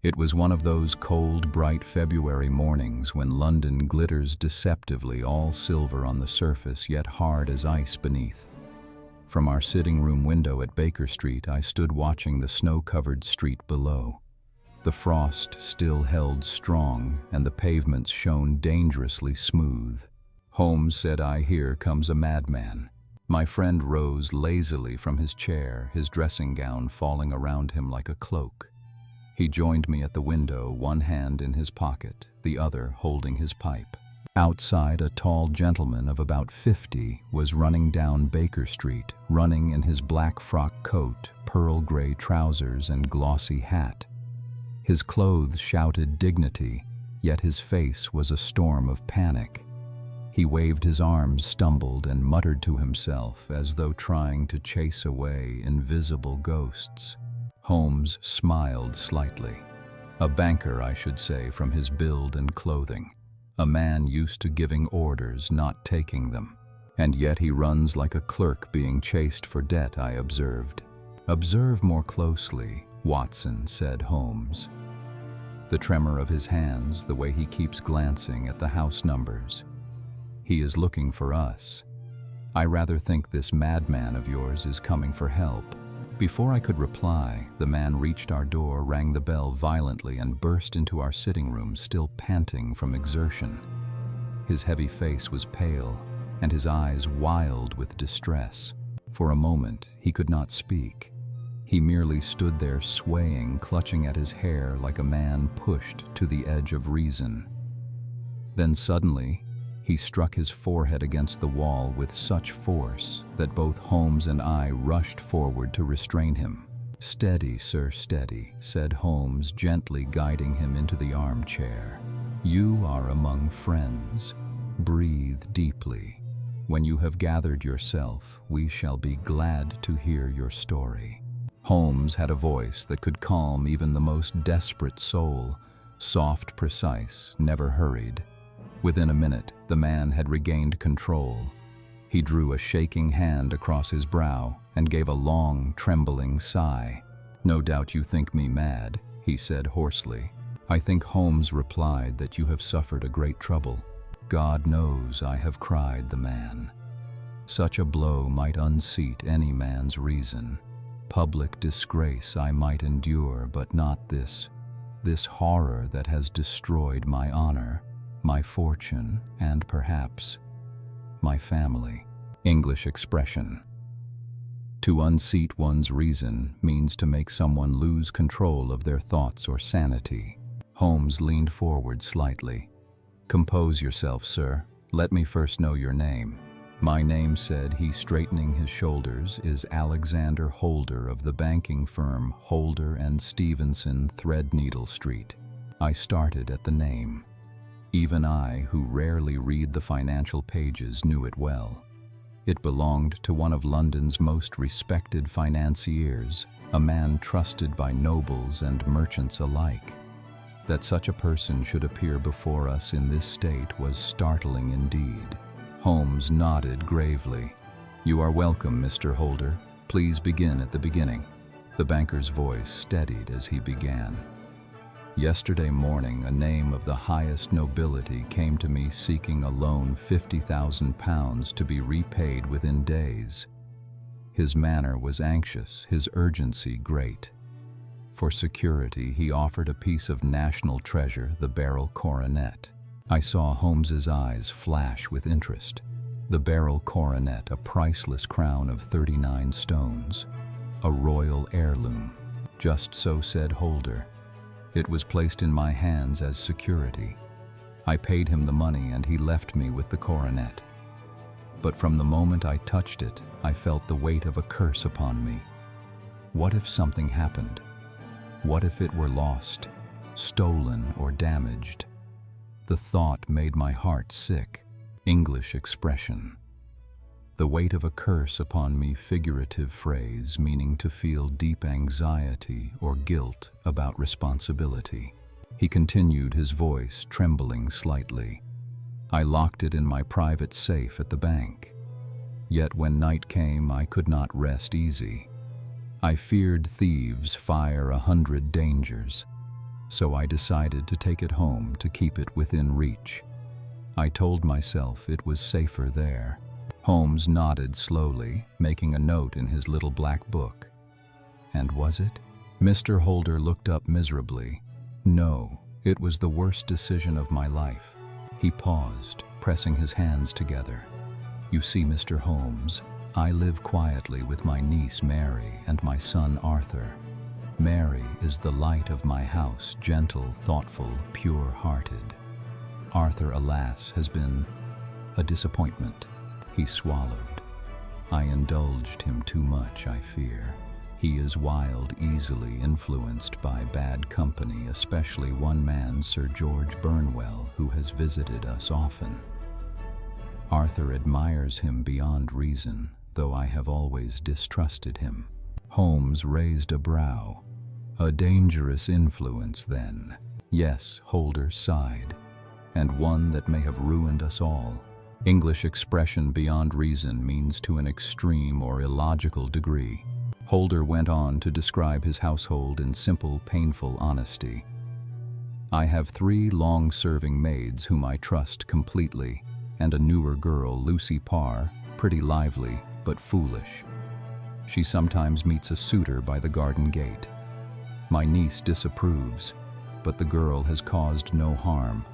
It was one of those cold, bright February mornings when London glitters deceptively, all silver on the surface, yet hard as ice beneath. From our sitting room window at Baker Street, I stood watching the snow-covered street below. The frost still held strong, and the pavements shone dangerously smooth. "Holmes," said I, "here comes a madman." My friend rose lazily from his chair, his dressing gown falling around him like a cloak. He joined me at the window, one hand in his pocket, the other holding his pipe. Outside, a tall gentleman of about 50 was running down Baker Street, running in his black frock coat, pearl gray trousers, and glossy hat. His clothes shouted dignity, yet his face was a storm of panic. He waved his arms, stumbled, and muttered to himself as though trying to chase away invisible ghosts. Holmes smiled slightly. A banker, I should say, from his build and clothing. A man used to giving orders, not taking them. And yet he runs like a clerk being chased for debt, I observed. "Observe more closely," Watson, said Holmes. "The tremor of his hands, the way he keeps glancing at the house numbers. He is looking for us. I rather think this madman of yours is coming for help." Before I could reply, the man reached our door, rang the bell violently, and burst into our sitting room, still panting from exertion. His heavy face was pale, and his eyes wild with distress. For a moment, he could not speak. He merely stood there swaying, clutching at his hair like a man pushed to the edge of reason. Then suddenly, he struck his forehead against the wall with such force that both Holmes and I rushed forward to restrain him. "Steady, sir, steady," said Holmes, gently guiding him into the armchair. "You are among friends. Breathe deeply. When you have gathered yourself, we shall be glad to hear your story." Holmes had a voice that could calm even the most desperate soul, soft, precise, never hurried. Within a minute, the man had regained control. He drew a shaking hand across his brow and gave a long, trembling sigh. "No doubt you think me mad," he said hoarsely. "I think," Holmes replied, "that you have suffered a great trouble." "God knows I have," cried the man. "Such a blow might unseat any man's reason. Public disgrace I might endure, but not this horror that has destroyed my honor, my fortune, and perhaps my family." English expression. To unseat one's reason means to make someone lose control of their thoughts or sanity. Holmes leaned forward slightly. "Compose yourself, sir. Let me first know your name." "My name," said he, straightening his shoulders, "is Alexander Holder, of the banking firm Holder and Stevenson, Threadneedle Street." I started at the name. Even I, who rarely read the financial pages, knew it well. It belonged to one of London's most respected financiers, a man trusted by nobles and merchants alike. That such a person should appear before us in this state was startling indeed. Holmes nodded gravely. "You are welcome, Mr. Holder. Please begin at the beginning." The banker's voice steadied as he began. "Yesterday morning, a name of the highest nobility came to me seeking a loan £50,000 to be repaid within days. His manner was anxious, his urgency great. For security, he offered a piece of national treasure, the Beryl Coronet." I saw Holmes's eyes flash with interest. The Beryl Coronet, a priceless crown of 39 stones. A royal heirloom. "Just so," said Holder. "It was placed in my hands as security. I paid him the money and he left me with the coronet. But from the moment I touched it, I felt the weight of a curse upon me. What if something happened? What if it were lost, stolen, or damaged? The thought made my heart sick." English expression. The weight of a curse upon me, figurative phrase meaning to feel deep anxiety or guilt about responsibility. He continued, his voice trembling slightly. "I locked it in my private safe at the bank. Yet when night came, I could not rest easy. I feared thieves, fire, 100 dangers. so I decided to take it home to keep it within reach. I told myself it was safer there. Holmes nodded slowly, making a note in his little black book. And was it? Mr. Holder looked up miserably. No, it was the worst decision of my life. He paused, pressing his hands together. You see, Mr. Holmes, I live quietly with my niece Mary and my son Arthur. Mary is the light of my house, gentle, thoughtful, pure-hearted. Arthur, alas, has been a disappointment. He swallowed. I indulged him too much, I fear. He is wild, easily influenced by bad company, especially one man, Sir George Burnwell, who has visited us often. Arthur admires him beyond reason, though I have always distrusted him. Holmes raised a brow. A dangerous influence, then. Yes, Holder sighed. And one that may have ruined us all. English expression beyond reason means to an extreme or illogical degree. Holder went on to describe his household in simple, painful honesty. I have 3 long-serving maids whom I trust completely, and a newer girl, Lucy Parr, pretty lively, but foolish. She sometimes meets a suitor by the garden gate. My niece disapproves, but the girl has caused no harm,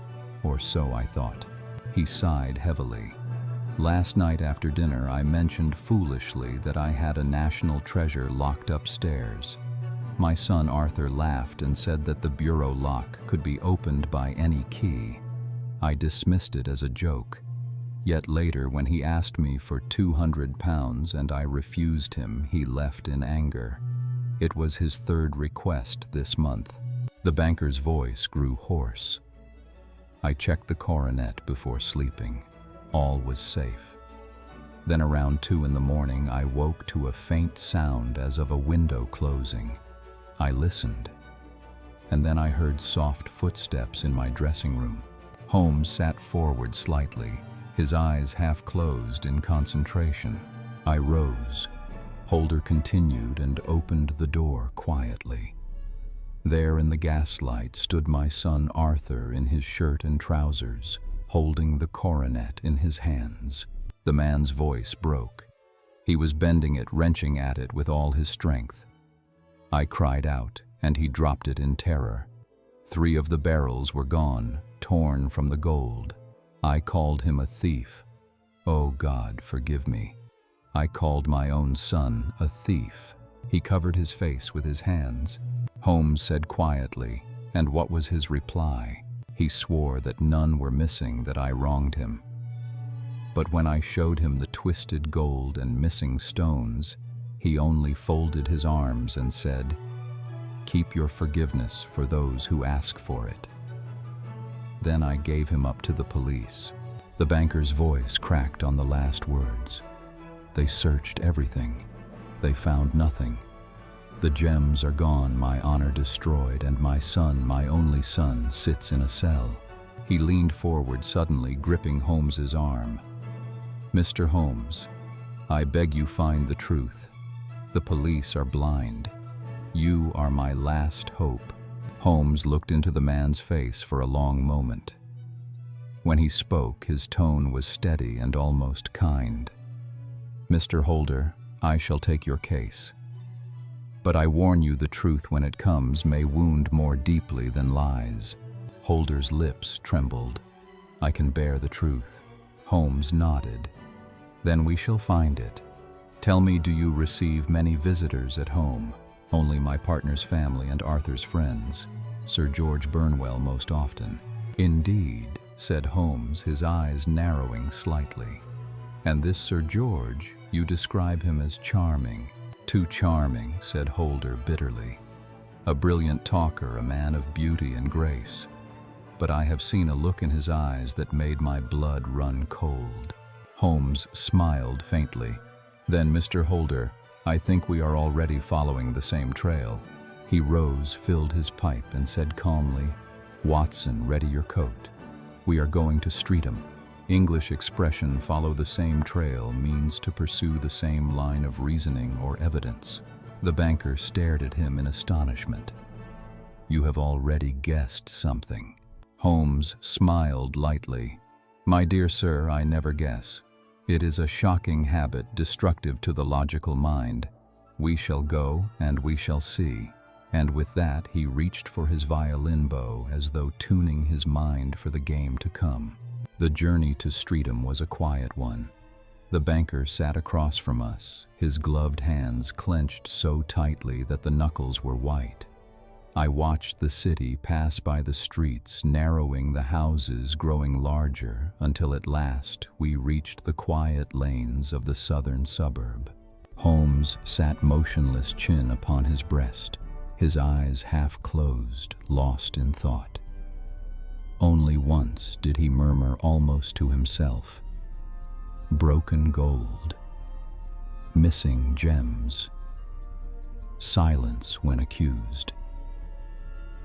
or so I thought. He sighed heavily. Last night after dinner, I mentioned foolishly that I had a national treasure locked upstairs. My son Arthur laughed and said that the bureau lock could be opened by any key. I dismissed it as a joke. Yet later, when he asked me for £200 and I refused him, he left in anger. It was his 3rd request this month. The banker's voice grew hoarse. I checked the coronet before sleeping. All was safe. Then around 2 in the morning, I woke to a faint sound as of a window closing. I listened, and then I heard soft footsteps in my dressing room. Holmes sat forward slightly, his eyes half closed in concentration. I rose. Holder continued and opened the door quietly. There in the gaslight stood my son Arthur in his shirt and trousers, holding the coronet in his hands. The man's voice broke. He was bending it, wrenching at it with all his strength. I cried out, and he dropped it in terror. 3 of the barrels were gone, torn from the gold. I called him a thief. Oh God, forgive me. I called my own son a thief. He covered his face with his hands. Holmes said quietly, and what was his reply? He swore that none were missing, that I wronged him. But when I showed him the twisted gold and missing stones, he only folded his arms and said, "Keep your forgiveness for those who ask for it." Then I gave him up to the police. The banker's voice cracked on the last words. They searched everything. They found nothing. The gems are gone, my honor destroyed, and my son, my only son, sits in a cell. He leaned forward suddenly, gripping Holmes's arm. Mr. Holmes, I beg you find the truth. The police are blind. You are my last hope. Holmes looked into the man's face for a long moment. When he spoke, his tone was steady and almost kind. Mr. Holder, I shall take your case. But I warn you, the truth, when it comes, may wound more deeply than lies. Holder's lips trembled. I can bear the truth. Holmes nodded. Then we shall find it. Tell me, do you receive many visitors at home? Only my partner's family and Arthur's friends. Sir George Burnwell most often. Indeed, said Holmes, his eyes narrowing slightly. And this Sir George, you describe him as charming. Too charming, said Holder bitterly. A brilliant talker, a man of beauty and grace. But I have seen a look in his eyes that made my blood run cold. Holmes smiled faintly. Then, Mr. Holder, I think we are already following the same trail. He rose, filled his pipe, and said calmly, Watson, ready your coat. We are going to Streatham. English expression, follow the same trail, means to pursue the same line of reasoning or evidence. The banker stared at him in astonishment. You have already guessed something." Holmes smiled lightly. "My dear sir, I never guess. It is a shocking habit destructive to the logical mind. We shall go and we shall see." And with that, he reached for his violin bow as though tuning his mind for the game to come. The journey to Streatham was a quiet one. The banker sat across from us, his gloved hands clenched so tightly that the knuckles were white. I watched the city pass by the streets, narrowing, the houses growing larger, until at last we reached the quiet lanes of the southern suburb. Holmes sat motionless, chin upon his breast, his eyes half closed, lost in thought. Only once did he murmur almost to himself, "Broken gold, missing gems, silence when accused."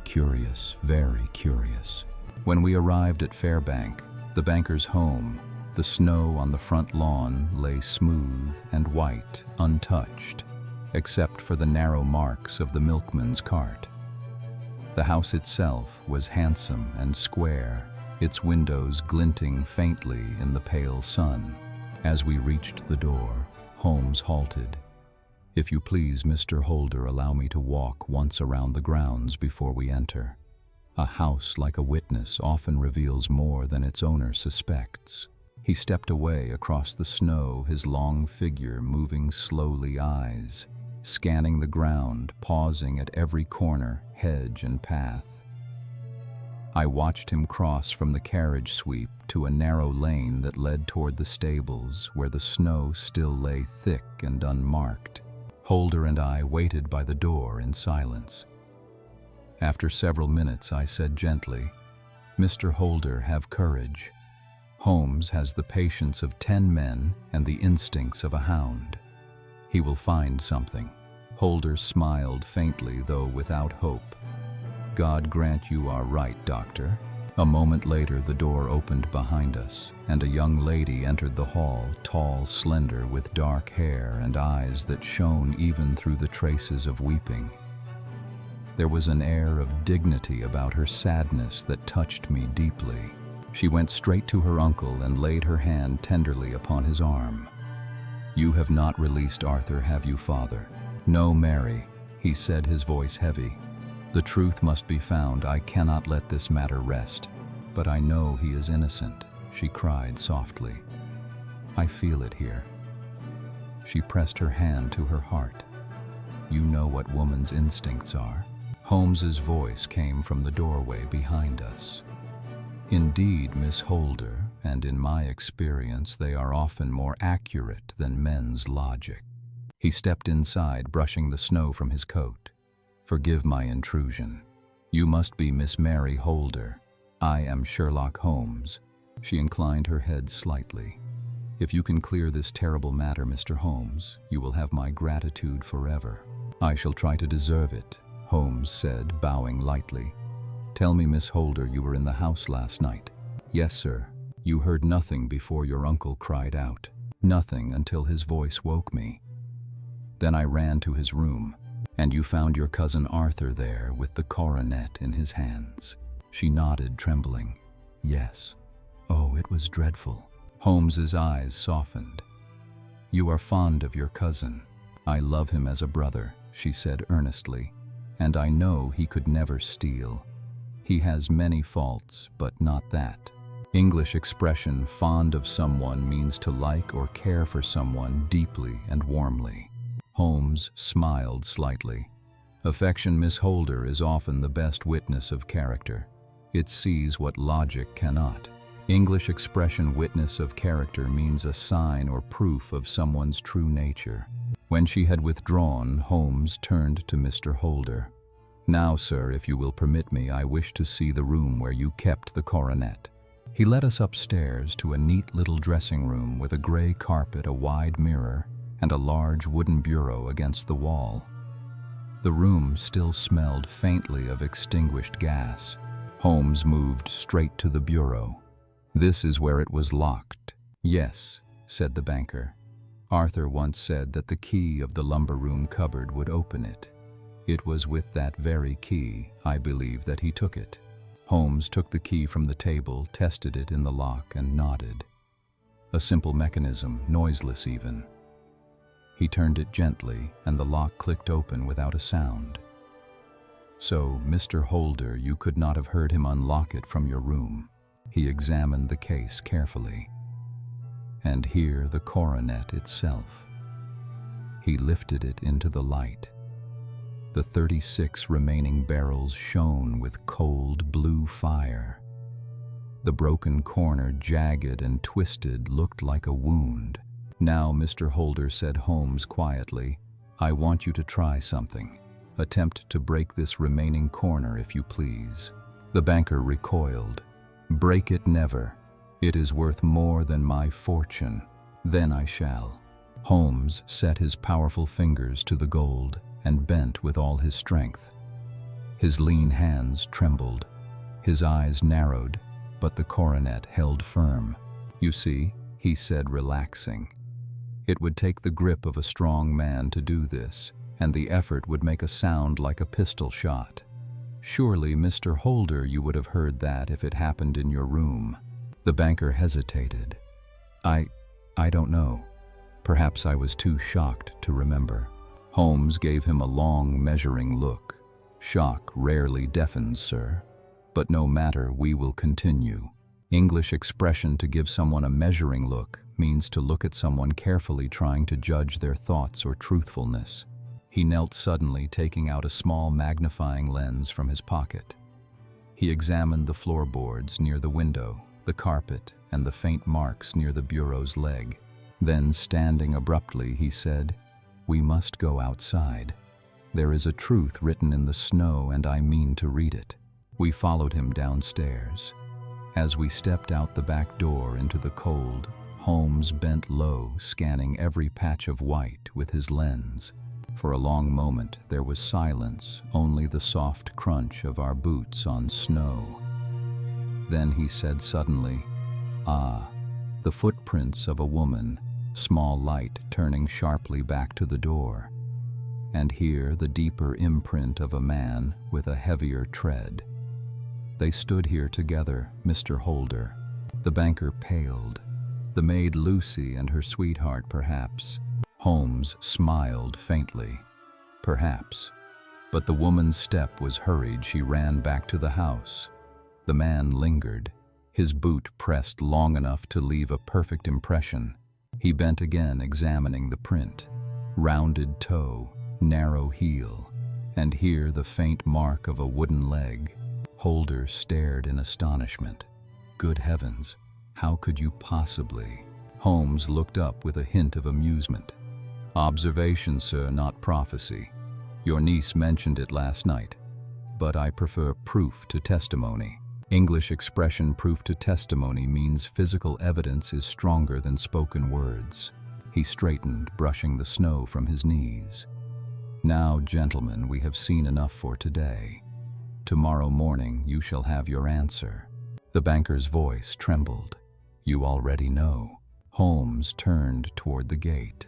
Curious, very curious. When we arrived at Fairbank, the banker's home, the snow on the front lawn lay smooth and white, untouched, except for the narrow marks of the milkman's cart. The house itself was handsome and square, its windows glinting faintly in the pale sun. As we reached the door, Holmes halted. "If you please, Mr. Holder, allow me to walk once around the grounds before we enter. A house like a witness often reveals more than its owner suspects." He stepped away across the snow, his long figure moving slowly, eyes scanning the ground, pausing at every corner, hedge and path. I watched him cross from the carriage sweep to a narrow lane that led toward the stables, where the snow still lay thick and unmarked. Holder and I waited by the door in silence. After several minutes, I said gently, "Mr. Holder, have courage. Holmes has the patience of 10 men and the instincts of a hound. He will find something." Holder smiled faintly, though without hope. "God grant you are right, Doctor." A moment later, the door opened behind us, and a young lady entered the hall, tall, slender, with dark hair and eyes that shone even through the traces of weeping. There was an air of dignity about her sadness that touched me deeply. She went straight to her uncle and laid her hand tenderly upon his arm. "You have not released Arthur, have you, father?" "No, Mary," he said, his voice heavy. "The truth must be found. I cannot let this matter rest." "But I know he is innocent," she cried softly. "I feel it here." She pressed her hand to her heart. "You know what woman's instincts are." Holmes's voice came from the doorway behind us. "Indeed, Miss Holder, and in my experience they are often more accurate than men's logic." He stepped inside, brushing the snow from his coat. "Forgive my intrusion. You must be Miss Mary Holder. I am Sherlock Holmes." She inclined her head slightly. "If you can clear this terrible matter, Mr. Holmes, you will have my gratitude forever." "I shall try to deserve it," Holmes said, bowing lightly. "Tell me, Miss Holder, you were in the house last night." "Yes, sir." "You heard nothing before your uncle cried out?" "Nothing until his voice woke me. Then I ran to his room." "And you found your cousin Arthur there with the coronet in his hands?" She nodded, trembling. "Yes." "Oh, it was dreadful." Holmes's eyes softened. "You are fond of your cousin." "I love him as a brother," she said earnestly, "and I know he could never steal. He has many faults, but not that." English expression "fond of someone" means to like or care for someone deeply and warmly. Holmes smiled slightly. "Affection, Miss Holder, is often the best witness of character. It sees what logic cannot." English expression "witness of character" means a sign or proof of someone's true nature. When she had withdrawn, Holmes turned to Mr. Holder. "Now, sir, if you will permit me, I wish to see the room where you kept the coronet." He led us upstairs to a neat little dressing room with a gray carpet, a wide mirror, and a large wooden bureau against the wall. The room still smelled faintly of extinguished gas. Holmes moved straight to the bureau. "This is where it was locked." "Yes," said the banker. "Arthur once said that the key of the lumber room cupboard would open it. It was with that very key, I believe, that he took it. Holmes took the key from the table, tested it in the lock, and nodded. A simple mechanism, noiseless even. He turned it gently, and the lock clicked open without a sound. So, Mr. Holder, you could not have heard him unlock it from your room. He examined the case carefully. And here the coronet itself. He lifted it into the light. The 36 remaining barrels shone with cold blue fire. The broken corner, jagged and twisted, looked like a wound. Now, Mr. Holder, said Holmes quietly, I want you to try something. Attempt to break this remaining corner, if you please. The banker recoiled. Break it never. It is worth more than my fortune. Then I shall. Holmes set his powerful fingers to the gold and bent with all his strength. His lean hands trembled. His eyes narrowed, but the coronet held firm. You see, he said, relaxing. It would take the grip of a strong man to do this, and the effort would make a sound like a pistol shot. Surely, Mr. Holder, you would have heard that if it happened in your room. The banker hesitated. I don't know. Perhaps I was too shocked to remember. Holmes gave him a long, measuring look. Shock rarely deafens, sir. But no matter, we will continue. English expression to give someone a measuring look means to look at someone carefully, trying to judge their thoughts or truthfulness. He knelt suddenly, taking out a small magnifying lens from his pocket. He examined the floorboards near the window, the carpet, and the faint marks near the bureau's leg. Then, standing abruptly, he said, We must go outside. There is a truth written in the snow, and I mean to read it. We followed him downstairs. As we stepped out the back door into the cold, Holmes bent low, scanning every patch of white with his lens. For a long moment there was silence, only the soft crunch of our boots on snow. Then he said suddenly, Ah, the footprints of a woman, small light turning sharply back to the door. And here the deeper imprint of a man with a heavier tread. They stood here together, Mr. Holder. The banker paled. The maid Lucy and her sweetheart, perhaps. Holmes smiled faintly. Perhaps. But the woman's step was hurried. She ran back to the house. The man lingered. His boot pressed long enough to leave a perfect impression. He bent again, examining the print. Rounded toe, narrow heel, and here the faint mark of a wooden leg. Holder stared in astonishment. Good heavens, how could you possibly? Holmes looked up with a hint of amusement. Observation, sir, not prophecy. Your niece mentioned it last night, but I prefer proof to testimony. English expression proof to testimony means physical evidence is stronger than spoken words. He straightened, brushing the snow from his knees. Now, gentlemen, we have seen enough for today. Tomorrow morning you shall have your answer. The banker's voice trembled. You already know. Holmes turned toward the gate.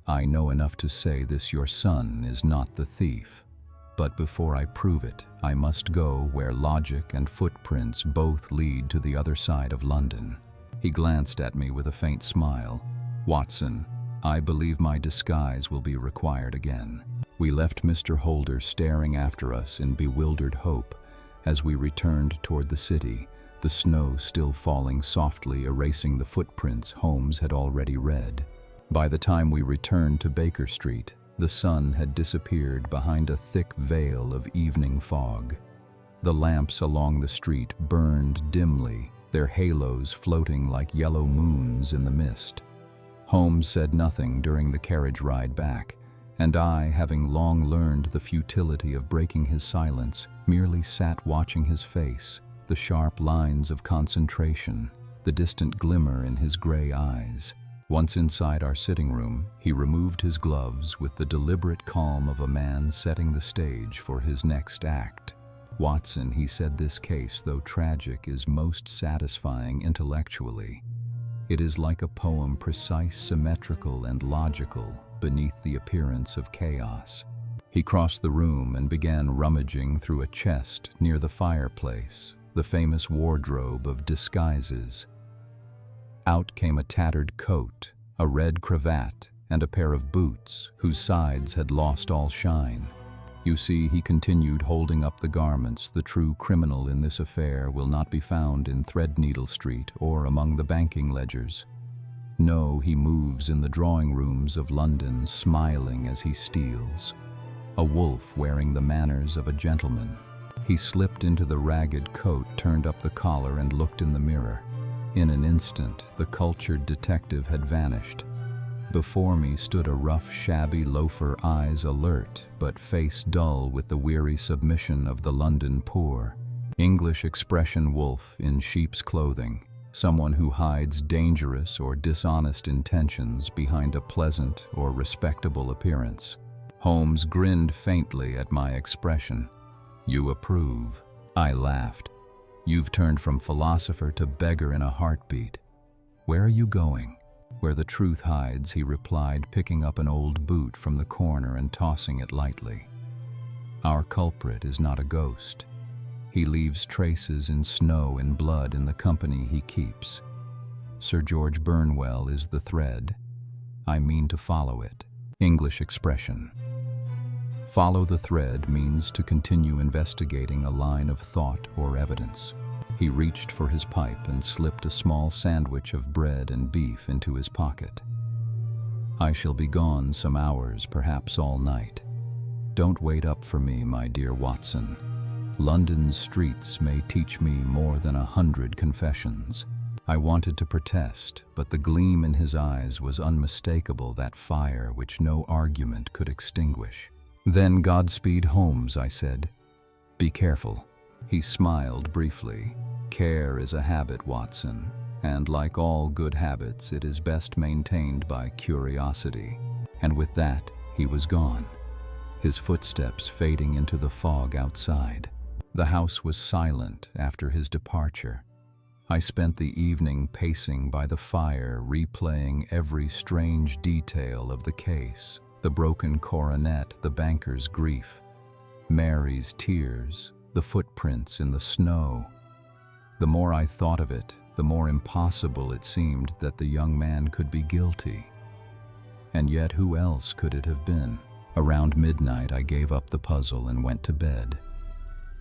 I know enough to say this: your son is not the thief. But before I prove it, I must go where logic and footprints both lead to the other side of London. He glanced at me with a faint smile. Watson, I believe my disguise will be required again. We left Mr. Holder staring after us in bewildered hope as we returned toward the city, the snow still falling softly, erasing the footprints Holmes had already read. By the time we returned to Baker Street, the sun had disappeared behind a thick veil of evening fog. The lamps along the street burned dimly, their halos floating like yellow moons in the mist. Holmes said nothing during the carriage ride back, and I, having long learned the futility of breaking his silence, merely sat watching his face, the sharp lines of concentration, the distant glimmer in his gray eyes. Once inside our sitting room, he removed his gloves with the deliberate calm of a man setting the stage for his next act. Watson, he said, this case, though tragic, is most satisfying intellectually. It is like a poem, precise, symmetrical, and logical, beneath the appearance of chaos. He crossed the room and began rummaging through a chest near the fireplace, the famous wardrobe of disguises. Out came a tattered coat, a red cravat, and a pair of boots whose sides had lost all shine. You see, he continued, holding up the garments, the true criminal in this affair will not be found in Threadneedle Street or among the banking ledgers. No, he moves in the drawing rooms of London, smiling as he steals. A wolf wearing the manners of a gentleman. He slipped into the ragged coat, turned up the collar, and looked in the mirror. In an instant, the cultured detective had vanished. Before me stood a rough, shabby loafer, eyes alert, but face dull with the weary submission of the London poor. English expression wolf in sheep's clothing, someone who hides dangerous or dishonest intentions behind a pleasant or respectable appearance. Holmes grinned faintly at my expression. "You approve." I laughed. "You've turned from philosopher to beggar in a heartbeat. Where are you going?" "Where the truth hides," he replied, picking up an old boot from the corner and tossing it lightly. "Our culprit is not a ghost. He leaves traces in snow and blood in the company he keeps. Sir George Burnwell is the thread. I mean to follow it." English expression. Follow the thread means to continue investigating a line of thought or evidence. He reached for his pipe and slipped a small sandwich of bread and beef into his pocket. "I shall be gone some hours, perhaps all night. Don't wait up for me, my dear Watson. London's streets may teach me more than 100 confessions." I wanted to protest, but the gleam in his eyes was unmistakable, that fire which no argument could extinguish. "Then Godspeed, Holmes," I said. "Be careful." He smiled briefly. "Care is a habit, Watson, and like all good habits, it is best maintained by curiosity." And with that, he was gone, his footsteps fading into the fog outside. The house was silent after his departure. I spent the evening pacing by the fire, replaying every strange detail of the case: the broken coronet, the banker's grief, Mary's tears, the footprints in the snow. The more I thought of it, the more impossible it seemed that the young man could be guilty. And yet, who else could it have been? Around midnight, I gave up the puzzle and went to bed.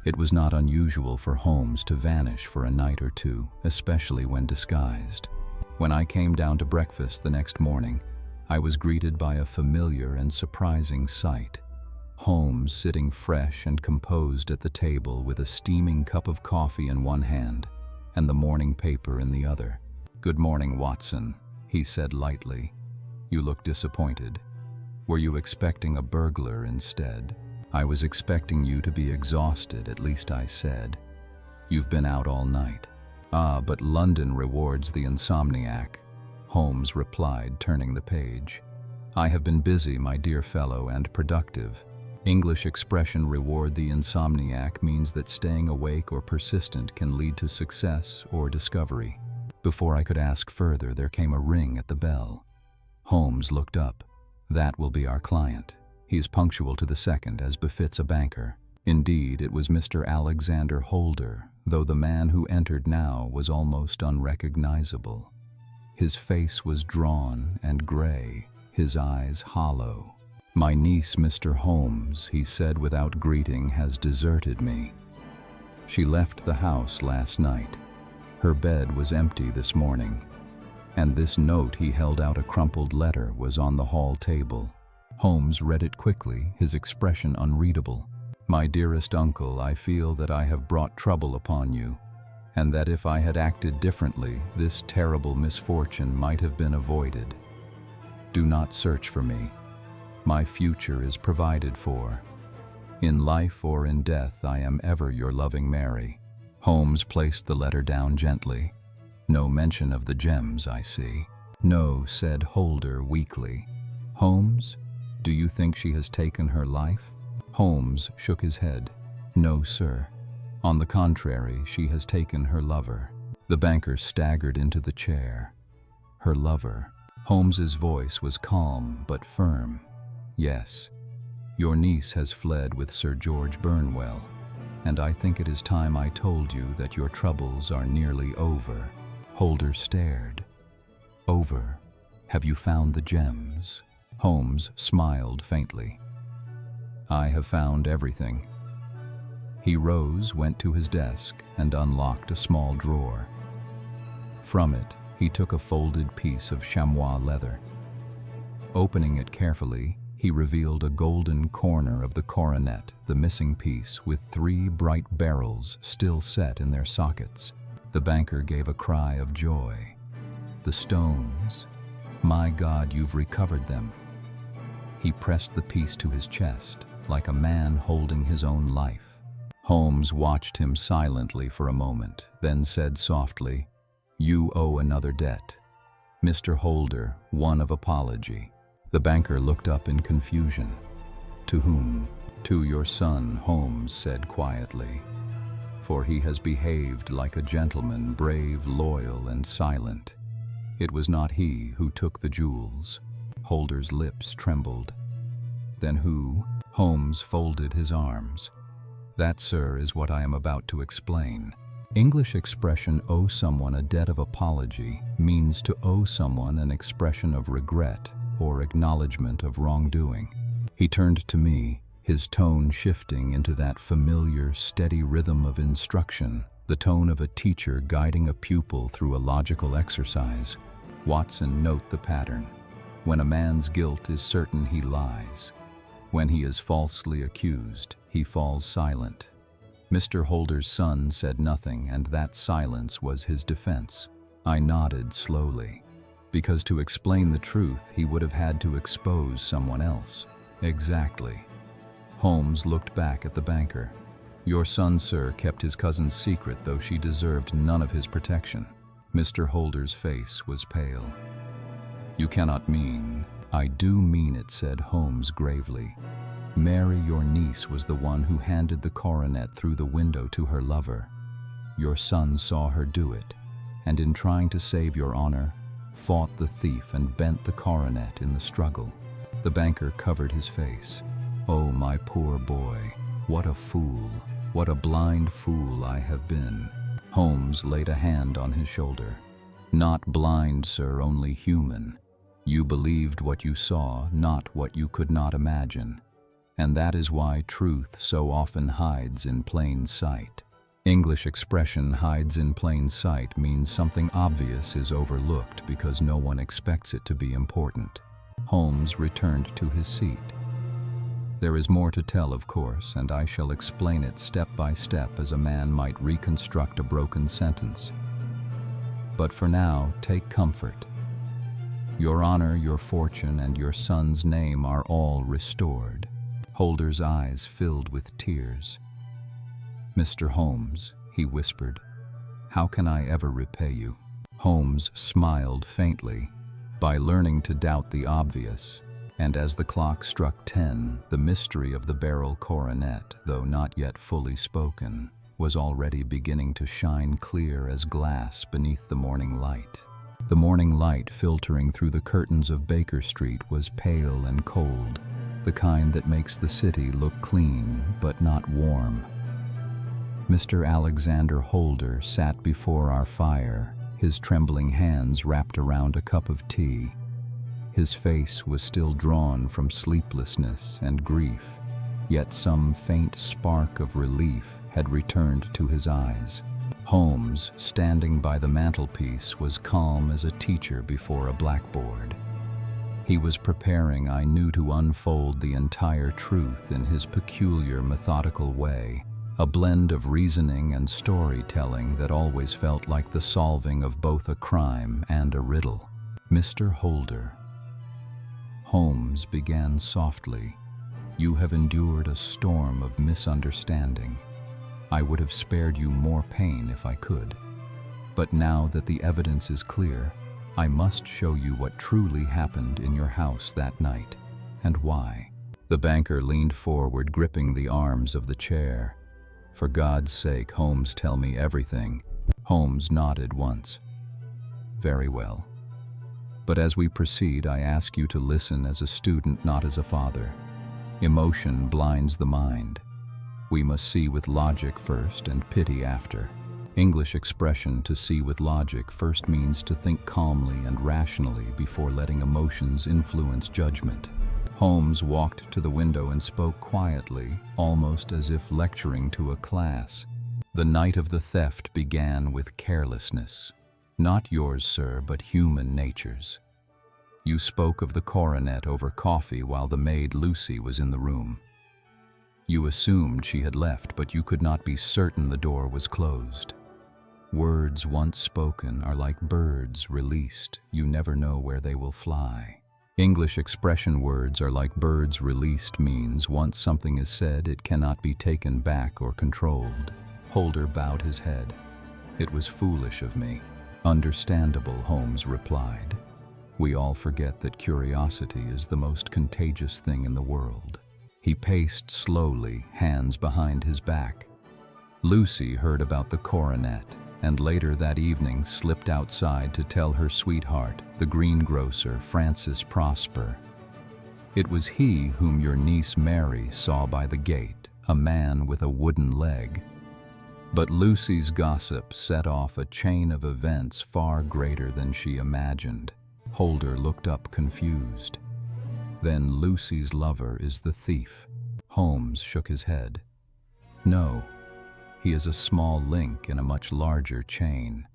It was not unusual for Holmes to vanish for a night or two, especially when disguised. When I came down to breakfast the next morning, I was greeted by a familiar and surprising sight. Holmes sitting fresh and composed at the table with a steaming cup of coffee in one hand and the morning paper in the other. "Good morning, Watson," he said lightly. "You look disappointed. Were you expecting a burglar instead?" "I was expecting you to be exhausted, at least," I said. "You've been out all night." "Ah, but London rewards the insomniac," Holmes replied, turning the page. "I have been busy, my dear fellow, and productive. English expression reward the insomniac means that staying awake or persistent can lead to success or discovery." Before I could ask further, there came a ring at the bell. Holmes looked up. "That will be our client. He is punctual to the second, as befits a banker." Indeed, it was Mr. Alexander Holder, though the man who entered now was almost unrecognizable. His face was drawn and gray, his eyes hollow. "My niece, Mr. Holmes," he said without greeting, "has deserted me. She left the house last night. Her bed was empty this morning, and this note," he held out a crumpled letter, "was on the hall table." Holmes read it quickly, his expression unreadable. "My dearest uncle, I feel that I have brought trouble upon you, and that if I had acted differently, this terrible misfortune might have been avoided. Do not search for me. My future is provided for. In life or in death, I am ever your loving Mary." Holmes placed the letter down gently. "No mention of the gems, I see." "No," said Holder weakly. "Holmes, do you think she has taken her life?" Holmes shook his head. "No, sir. On the contrary, she has taken her lover." The banker staggered into the chair. "Her lover?" Holmes's voice was calm but firm. "Yes. Your niece has fled with Sir George Burnwell, and I think it is time I told you that your troubles are nearly over." Holder stared. "Over? Have you found the gems?" Holmes smiled faintly. "I have found everything." He rose, went to his desk, and unlocked a small drawer. From it, he took a folded piece of chamois leather. Opening it carefully, he revealed a golden corner of the coronet, the missing piece, with 3 bright beryls still set in their sockets. The banker gave a cry of joy. "The stones! My God, you've recovered them." He pressed the piece to his chest, like a man holding his own life. Holmes watched him silently for a moment, then said softly, "You owe another debt. Mr. Holder, one of apology." The banker looked up in confusion. "To whom?" "To your son," Holmes said quietly. "For he has behaved like a gentleman, brave, loyal, and silent. It was not he who took the jewels." Holder's lips trembled. "Then who?" Holmes folded his arms. "That, sir, is what I am about to explain. English expression "owe someone a debt of apology" means to owe someone an expression of regret or acknowledgement of wrongdoing." He turned to me, his tone shifting into that familiar, steady rhythm of instruction, the tone of a teacher guiding a pupil through a logical exercise. "Watson, note the pattern. When a man's guilt is certain, he lies. When he is falsely accused, he falls silent." Mr. Holder's son said nothing, and that silence was his defense. I nodded slowly. Because to explain the truth, he would have had to expose someone else. Exactly. Holmes looked back at the banker. "Your son, sir, kept his cousin's secret, though she deserved none of his protection." Mr. Holder's face was pale. "You cannot mean—" "I do mean it," said Holmes gravely. "Mary, your niece, was the one who handed the coronet through the window to her lover. Your son saw her do it, and in trying to save your honor, fought the thief and bent the coronet in the struggle." The banker covered his face. "Oh, my poor boy, what a fool, what a blind fool I have been." Holmes laid a hand on his shoulder. "Not blind, sir, only human. You believed what you saw, not what you could not imagine. And that is why truth so often hides in plain sight." English expression "hides in plain sight" means something obvious is overlooked because no one expects it to be important. Holmes returned to his seat. "There is more to tell, of course, and I shall explain it step by step as a man might reconstruct a broken sentence. But for now, take comfort. Your honor, your fortune, and your son's name are all restored." Holder's eyes filled with tears. "Mr. Holmes," he whispered, "how can I ever repay you?" Holmes smiled faintly. "By learning to doubt the obvious." And as the clock struck 10, the mystery of the Beryl Coronet, though not yet fully spoken, was already beginning to shine clear as glass beneath the morning light. The morning light filtering through the curtains of Baker Street was pale and cold, the kind that makes the city look clean but not warm. Mr. Alexander Holder sat before our fire, his trembling hands wrapped around a cup of tea. His face was still drawn from sleeplessness and grief, yet some faint spark of relief had returned to his eyes. Holmes, standing by the mantelpiece, was calm as a teacher before a blackboard. He was preparing, I knew, to unfold the entire truth in his peculiar, methodical way, a blend of reasoning and storytelling that always felt like the solving of both a crime and a riddle. "Mr. Holder," Holmes began softly, "you have endured a storm of misunderstanding. I would have spared you more pain if I could. But now that the evidence is clear, I must show you what truly happened in your house that night, and why." The banker leaned forward, gripping the arms of the chair. "For God's sake, Holmes, tell me everything." Holmes nodded once. "Very well. But as we proceed, I ask you to listen as a student, not as a father. Emotion blinds the mind. We must see with logic first and pity after. English expression "to see with logic" first means to think calmly and rationally before letting emotions influence judgment. Holmes walked to the window and spoke quietly, almost as if lecturing to a class. "The night of the theft began with carelessness. Not yours, sir, but human nature's. You spoke of the coronet over coffee while the maid Lucy was in the room. You assumed she had left, but you could not be certain the door was closed. Words once spoken are like birds released. You never know where they will fly." English expression "words are like birds released" means once something is said, it cannot be taken back or controlled. Holder bowed his head. "It was foolish of me." "Understandable," Holmes replied. "We all forget that curiosity is the most contagious thing in the world." He paced slowly, hands behind his back. Lucy heard about the coronet, and later that evening slipped outside to tell her sweetheart, the greengrocer Francis Prosper. "It was he whom your niece Mary saw by the gate, a man with a wooden leg." But Lucy's gossip set off a chain of events far greater than she imagined. Holder looked up confused. "Then Lucy's lover is the thief?" Holmes shook his head. "No. He is a small link in a much larger chain."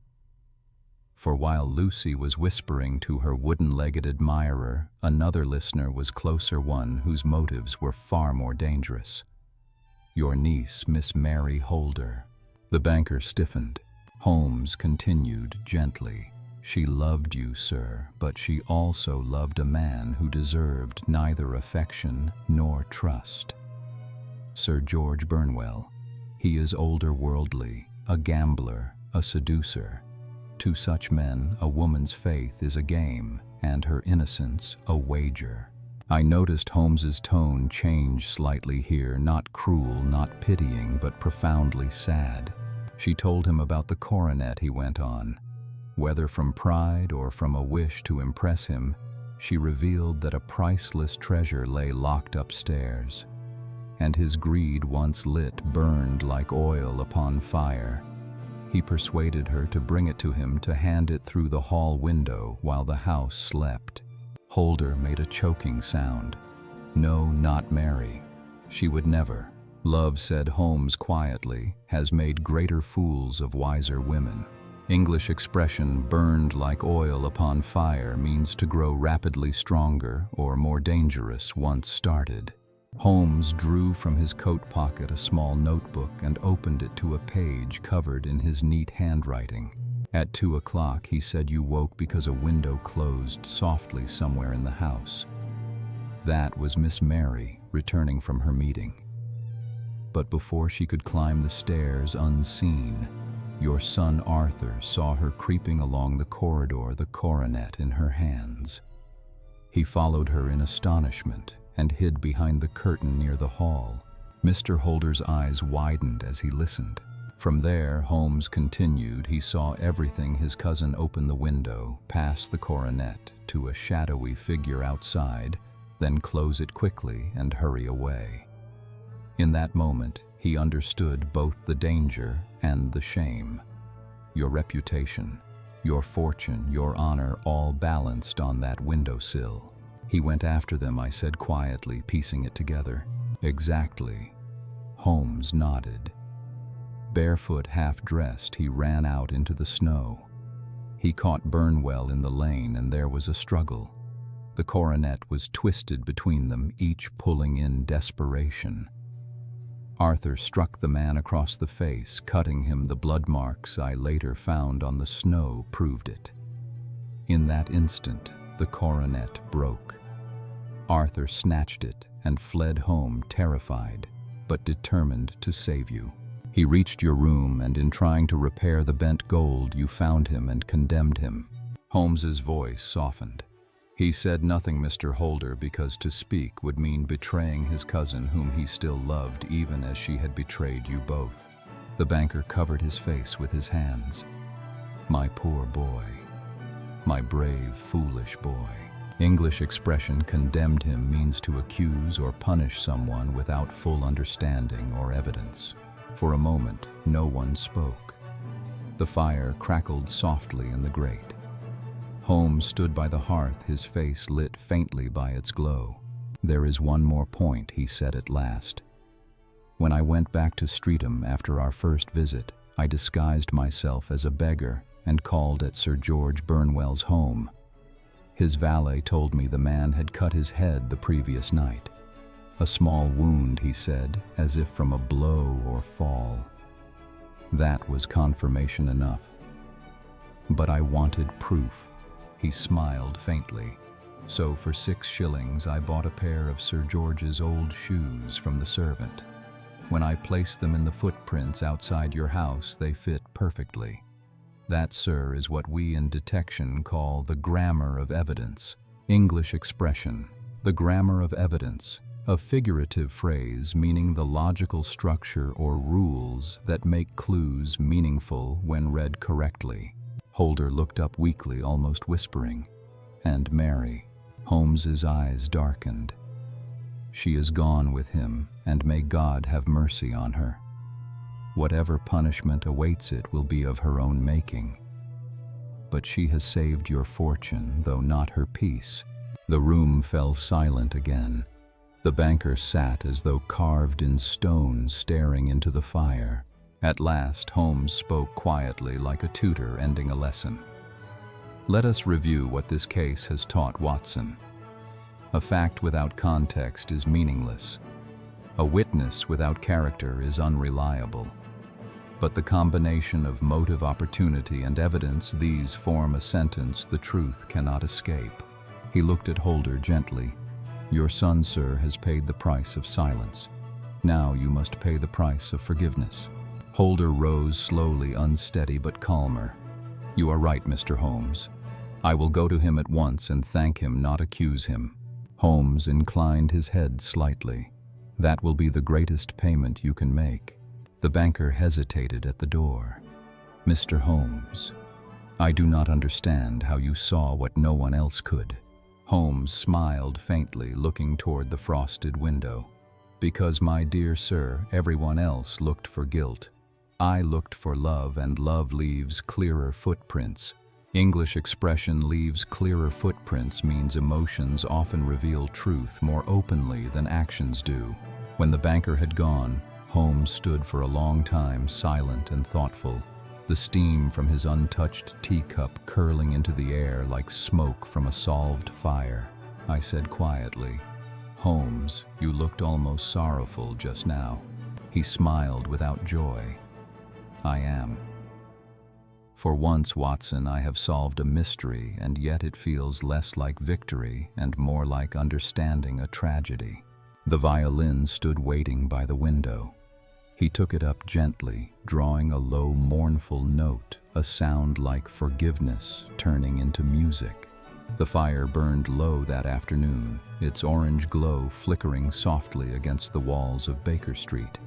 For while Lucy was whispering to her wooden-legged admirer, another listener was closer, one whose motives were far more dangerous. "Your niece, Miss Mary Holder." The banker stiffened. Holmes continued gently. "She loved you, sir, but she also loved a man who deserved neither affection nor trust. Sir George Burnwell. He is older worldly, a gambler, a seducer. To such men, a woman's faith is a game, and her innocence a wager." I noticed Holmes's tone change slightly here, not cruel, not pitying, but profoundly sad. "She told him about the coronet," he went on. "Whether from pride or from a wish to impress him, she revealed that a priceless treasure lay locked upstairs. And his greed, once lit, burned like oil upon fire. He persuaded her to bring it to him, to hand it through the hall window while the house slept." Holder made a choking sound. "No, not Mary. She would never. Love," said Holmes quietly, "has made greater fools of wiser women." English expression "burned like oil upon fire" means to grow rapidly stronger or more dangerous once started. Holmes drew from his coat pocket a small notebook and opened it to a page covered in his neat handwriting. "At 2 o'clock, he said you woke because a window closed softly somewhere in the house. That was Miss Mary returning from her meeting. But before she could climb the stairs unseen, your son Arthur saw her creeping along the corridor, the coronet in her hands. He followed her in astonishment and hid behind the curtain near the hall." Mr. Holder's eyes widened as he listened. From there, Holmes continued, he saw everything: his cousin open the window, pass the coronet to a shadowy figure outside, then close it quickly and hurry away. In that moment, he understood both the danger and the shame. Your reputation, your fortune, your honor, all balanced on that windowsill. "He went after them," I said quietly, piecing it together. "Exactly." Holmes nodded. Barefoot, half-dressed, he ran out into the snow. He caught Burnwell in the lane, and there was a struggle. The coronet was twisted between them, each pulling in desperation. Arthur struck the man across the face, cutting him. The blood marks I later found on the snow proved it. In that instant, the coronet broke. Arthur snatched it and fled home, terrified, but determined to save you. He reached your room, and in trying to repair the bent gold, you found him and condemned him." Holmes's voice softened. "He said nothing, Mr. Holder, because to speak would mean betraying his cousin, whom he still loved, even as she had betrayed you both." The banker covered his face with his hands. "My poor boy. My brave, foolish boy." English expression condemned him means to accuse or punish someone without full understanding or evidence. For a moment, no one spoke. The fire crackled softly in the grate. Holmes stood by the hearth, his face lit faintly by its glow. "There is one more point," he said at last. "When I went back to Streatham after our first visit, I disguised myself as a beggar and called at Sir George Burnwell's home. His valet told me the man had cut his head the previous night. A small wound," he said, as if from a blow or fall. That was confirmation enough. But I wanted proof. He smiled faintly. "So for 6 shillings I bought a pair of Sir George's old shoes from the servant. When I placed them in the footprints outside your house, they fit perfectly. That, sir, is what we in detection call the grammar of evidence. English expression, the grammar of evidence, a figurative phrase meaning the logical structure or rules that make clues meaningful when read correctly." Holder looked up weakly, almost whispering. "And Mary?" Holmes's eyes darkened. "She is gone with him, and may God have mercy on her. Whatever punishment awaits it will be of her own making. But she has saved your fortune, though not her peace." The room fell silent again. The banker sat as though carved in stone, staring into the fire. At last, Holmes spoke quietly, like a tutor ending a lesson. "Let us review what this case has taught Watson. A fact without context is meaningless. A witness without character is unreliable. But the combination of motive, opportunity, and evidence, these form a sentence the truth cannot escape." He looked at Holder gently. "Your son, sir, has paid the price of silence. Now you must pay the price of forgiveness." Holder rose slowly, unsteady but calmer. "You are right, Mr. Holmes. I will go to him at once and thank him, not accuse him." Holmes inclined his head slightly. "That will be the greatest payment you can make." The banker hesitated at the door. "Mr. Holmes, I do not understand how you saw what no one else could." Holmes smiled faintly, looking toward the frosted window. "Because, my dear sir, everyone else looked for guilt. I looked for love, and love leaves clearer footprints. English expression leaves clearer footprints means emotions often reveal truth more openly than actions do." When the banker had gone, Holmes stood for a long time, silent and thoughtful, the steam from his untouched teacup curling into the air like smoke from a solved fire. I said quietly, "Holmes, you looked almost sorrowful just now." He smiled without joy. "I am. For once, Watson, I have solved a mystery, and yet it feels less like victory and more like understanding a tragedy." The violin stood waiting by the window. He took it up gently, drawing a low, mournful note, a sound like forgiveness turning into music. The fire burned low that afternoon, its orange glow flickering softly against the walls of Baker Street.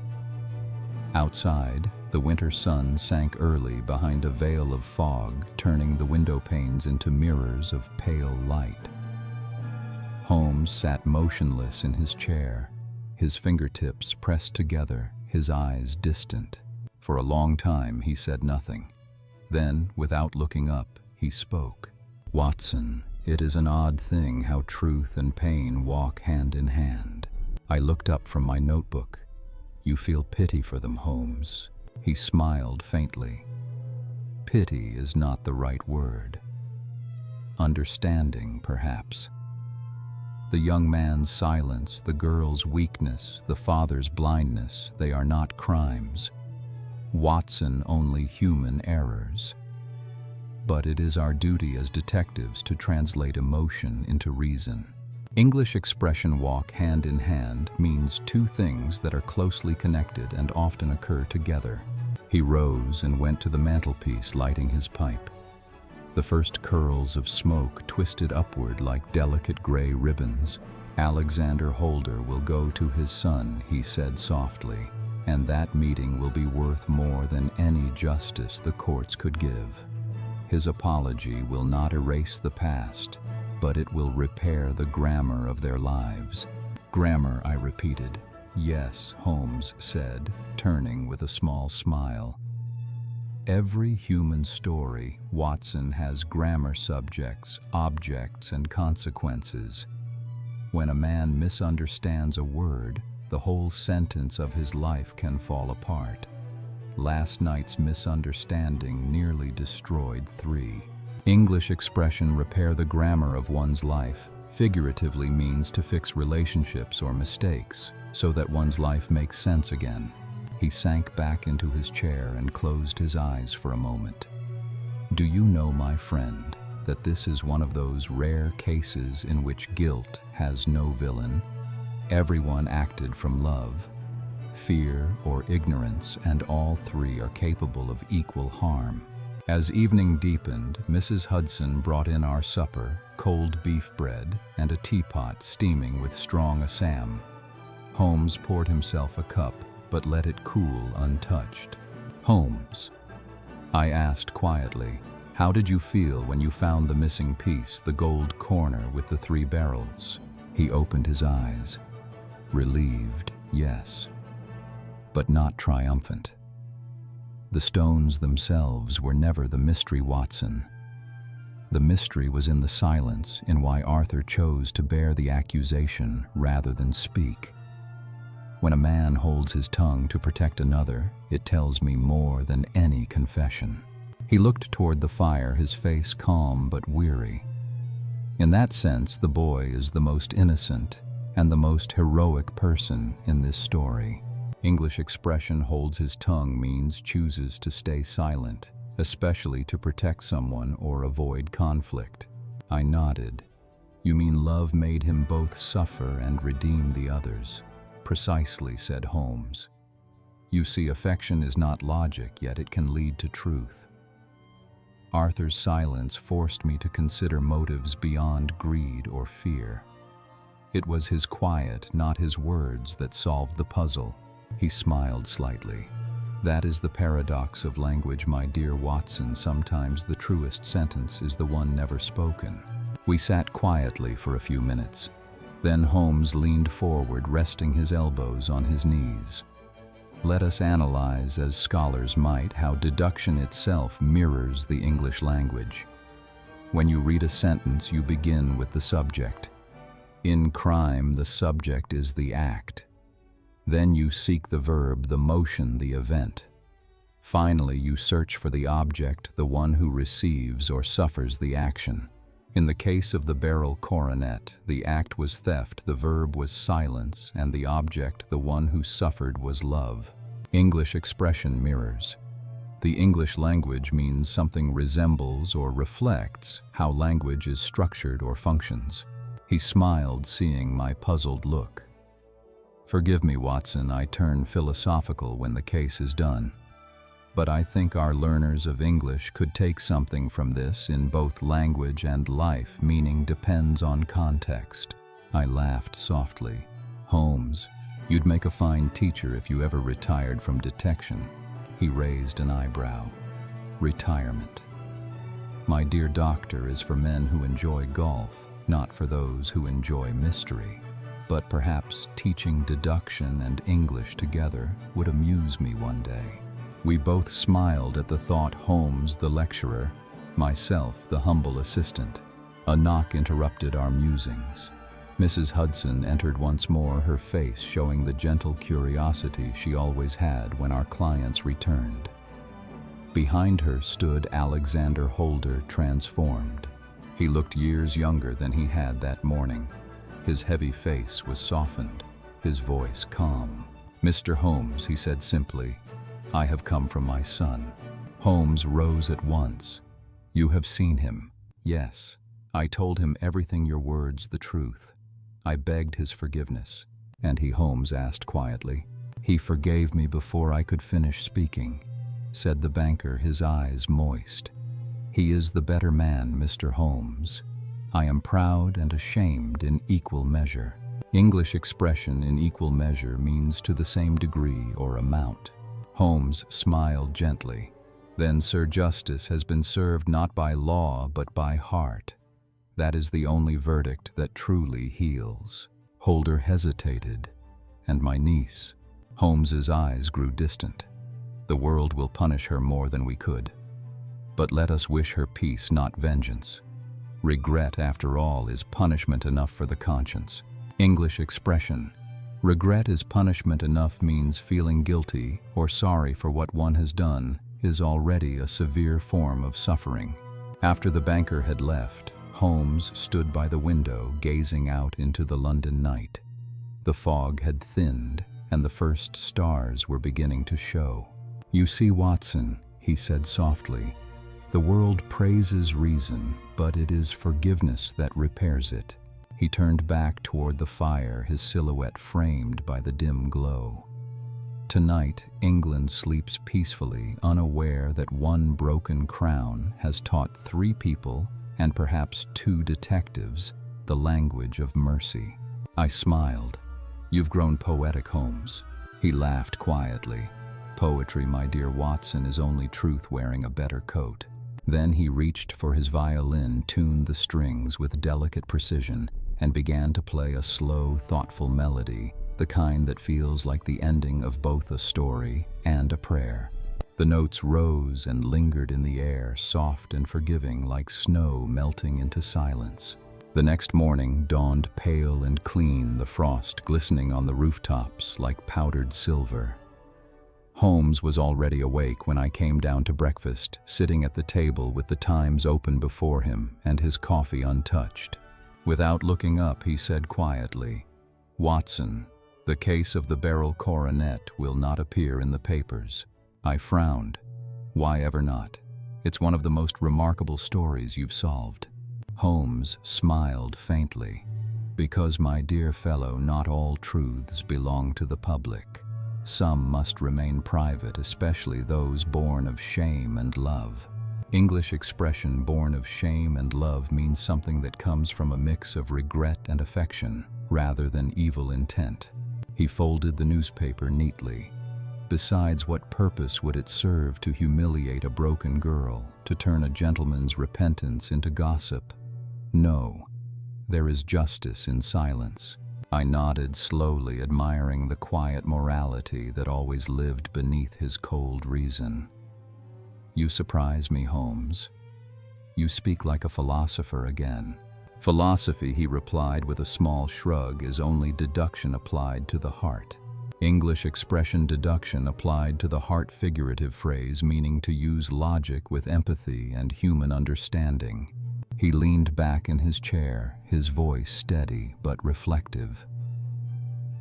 Outside, the winter sun sank early behind a veil of fog, turning the window panes into mirrors of pale light. Holmes sat motionless in his chair, his fingertips pressed together, his eyes distant. For a long time he said nothing. Then, without looking up, he spoke. "Watson, it is an odd thing how truth and pain walk hand in hand." I looked up from my notebook. "You feel pity for them, Holmes." He smiled faintly. "Pity is not the right word. Understanding, perhaps. The young man's silence, the girl's weakness, the father's blindness, they are not crimes. Watson, only human errors. But it is our duty as detectives to translate emotion into reason. English expression walk hand in hand means two things that are closely connected and often occur together." He rose and went to the mantelpiece, lighting his pipe. The first curls of smoke twisted upward like delicate gray ribbons. "Alexander Holder will go to his son," he said softly, "and that meeting will be worth more than any justice the courts could give. His apology will not erase the past. but it will repair the grammar of their lives. Grammar, I repeated. Yes, Holmes said, turning with a small smile. Every human story, Watson, has grammar subjects, objects, and consequences. When a man misunderstands a word, the whole sentence of his life can fall apart. Last night's misunderstanding nearly destroyed 3. English expression repair the grammar of one's life figuratively means to fix relationships or mistakes so that one's life makes sense again. He sank back into his chair and closed his eyes for a moment. Do you know, my friend, that this is one of those rare cases in which guilt has no villain? Everyone acted from love, fear, or ignorance, and all 3 are capable of equal harm. As evening deepened, Mrs. Hudson brought in our supper, cold beef bread, and a teapot steaming with strong Assam. Holmes poured himself a cup, but let it cool untouched. Holmes, I asked quietly, how did you feel when you found the missing piece, the gold corner with the 3 barrels? He opened his eyes. Relieved, yes, but not triumphant. The stones themselves were never the mystery, Watson. The mystery was in the silence, in why Arthur chose to bear the accusation rather than speak. When a man holds his tongue to protect another, it tells me more than any confession. He looked toward the fire, his face calm but weary. In that sense, the boy is the most innocent and the most heroic person in this story. English expression holds his tongue means chooses to stay silent, especially to protect someone or avoid conflict. I nodded. You mean love made him both suffer and redeem the others? Precisely, said Holmes. You see, affection is not logic, yet it can lead to truth. Arthur's silence forced me to consider motives beyond greed or fear. It was his quiet, not his words, that solved the puzzle. He smiled slightly. That is the paradox of language, my dear Watson. Sometimes the truest sentence is the one never spoken. We sat quietly for a few minutes. Then Holmes leaned forward, resting his elbows on his knees. Let us analyze, as scholars might, how deduction itself mirrors the English language. When you read a sentence, you begin with the subject. In crime, the subject is the act. Then you seek the verb, the motion, the event. Finally, you search for the object, the one who receives or suffers the action. In the case of the Beryl Coronet, the act was theft, the verb was silence, and the object, the one who suffered, was love. English expression mirrors. The English language means something resembles or reflects how language is structured or functions. He smiled, seeing my puzzled look. Forgive me, Watson, I turn philosophical when the case is done. But I think our learners of English could take something from this in both language and life. Meaning depends on context. I laughed softly. Holmes, you'd make a fine teacher if you ever retired from detection. He raised an eyebrow. Retirement. My dear doctor is for men who enjoy golf, not for those who enjoy mystery. But perhaps teaching deduction and English together would amuse me one day. We both smiled at the thought. Holmes, the lecturer, myself, the humble assistant. A knock interrupted our musings. Mrs. Hudson entered once more, her face showing the gentle curiosity she always had when our clients returned. Behind her stood Alexander Holder, transformed. He looked years younger than he had that morning. His heavy face was softened, his voice calm. Mr. Holmes, he said simply, I have come from my son. Holmes rose at once. You have seen him? Yes. I told him everything, your words, the truth. I begged his forgiveness. And he, Holmes asked quietly. He forgave me before I could finish speaking, said the banker, his eyes moist. He is the better man, Mr. Holmes. I am proud and ashamed in equal measure. English expression in equal measure means to the same degree or amount. Holmes smiled gently. Then Sir Justice has been served not by law but by heart. That is the only verdict that truly heals." Holder hesitated. "And my niece?" Holmes's eyes grew distant. "The world will punish her more than we could. But let us wish her peace, not vengeance. Regret, after all, is punishment enough for the conscience." English expression. Regret is punishment enough means feeling guilty or sorry for what one has done is already a severe form of suffering. After the banker had left, Holmes stood by the window gazing out into the London night. The fog had thinned and the first stars were beginning to show. "You see, Watson," he said softly, "the world praises reason, but it is forgiveness that repairs it." He turned back toward the fire, his silhouette framed by the dim glow. Tonight, England sleeps peacefully, unaware that one broken crown has taught 3 people, and perhaps 2 detectives, the language of mercy. I smiled. "You've grown poetic, Holmes." He laughed quietly. "Poetry, my dear Watson, is only truth wearing a better coat." Then he reached for his violin, tuned the strings with delicate precision, and began to play a slow, thoughtful melody, the kind that feels like the ending of both a story and a prayer. The notes rose and lingered in the air, soft and forgiving, like snow melting into silence. The next morning dawned pale and clean, the frost glistening on the rooftops like powdered silver. Holmes was already awake when I came down to breakfast, sitting at the table with the Times open before him and his coffee untouched. Without looking up, he said quietly, "Watson, the case of the Beryl Coronet will not appear in the papers." I frowned. "Why ever not? It's one of the most remarkable stories you've solved." Holmes smiled faintly. "Because, my dear fellow, not all truths belong to the public. Some must remain private, especially those born of shame and love." English expression "born of shame and love" means something that comes from a mix of regret and affection, rather than evil intent. He folded the newspaper neatly. Besides, what purpose would it serve to humiliate a broken girl, to turn a gentleman's repentance into gossip? No, there is justice in silence. I nodded slowly, admiring the quiet morality that always lived beneath his cold reason. "You surprise me, Holmes. You speak like a philosopher again." "Philosophy," he replied with a small shrug, "is only deduction applied to the heart." English expression deduction applied to the heart, figurative phrase meaning to use logic with empathy and human understanding. He leaned back in his chair, his voice steady but reflective.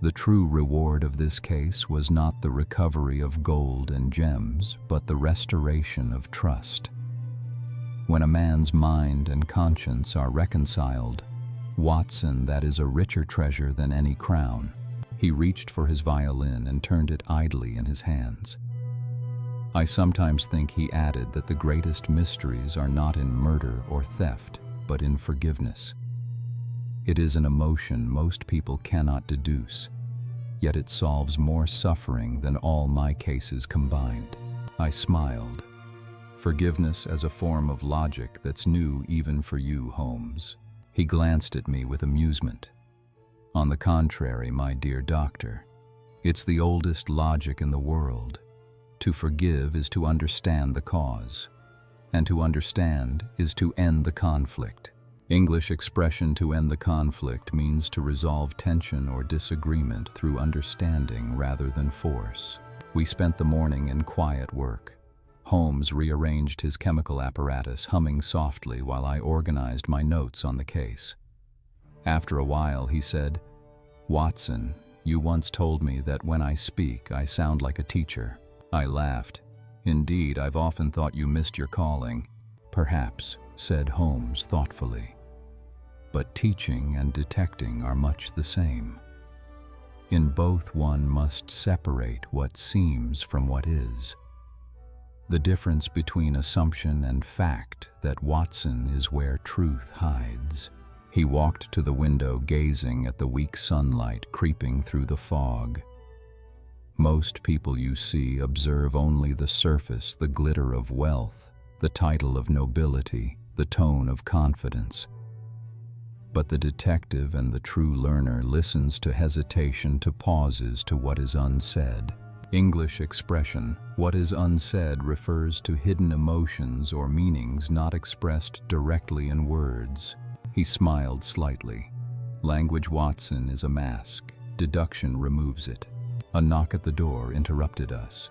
"The true reward of this case was not the recovery of gold and gems, but the restoration of trust. When a man's mind and conscience are reconciled, Watson, that is a richer treasure than any crown." He reached for his violin and turned it idly in his hands. "I sometimes think," he added, "that the greatest mysteries are not in murder or theft, but in forgiveness. It is an emotion most people cannot deduce, yet it solves more suffering than all my cases combined." I smiled. "Forgiveness as a form of logic that's new even for you, Holmes." He glanced at me with amusement. "On the contrary, my dear doctor, it's the oldest logic in the world. To forgive is to understand the cause, and to understand is to end the conflict." English expression "to end the conflict" means to resolve tension or disagreement through understanding rather than force. We spent the morning in quiet work. Holmes rearranged his chemical apparatus, humming softly while I organized my notes on the case. After a while, he said, "Watson, you once told me that when I speak, I sound like a teacher." I laughed. "Indeed, I've often thought you missed your calling." "Perhaps," said Holmes thoughtfully. "But teaching and detecting are much the same. In both one must separate what seems from what is. The difference between assumption and fact, that Watson, is where truth hides." He walked to the window, gazing at the weak sunlight creeping through the fog. "Most people you see observe only the surface, the glitter of wealth, the title of nobility, the tone of confidence. But the detective and the true learner listens to hesitation, to pauses, to what is unsaid. English expression, what is unsaid, refers to hidden emotions or meanings not expressed directly in words. He smiled slightly. Language, Watson, is a mask. Deduction removes it. A knock at the door interrupted us.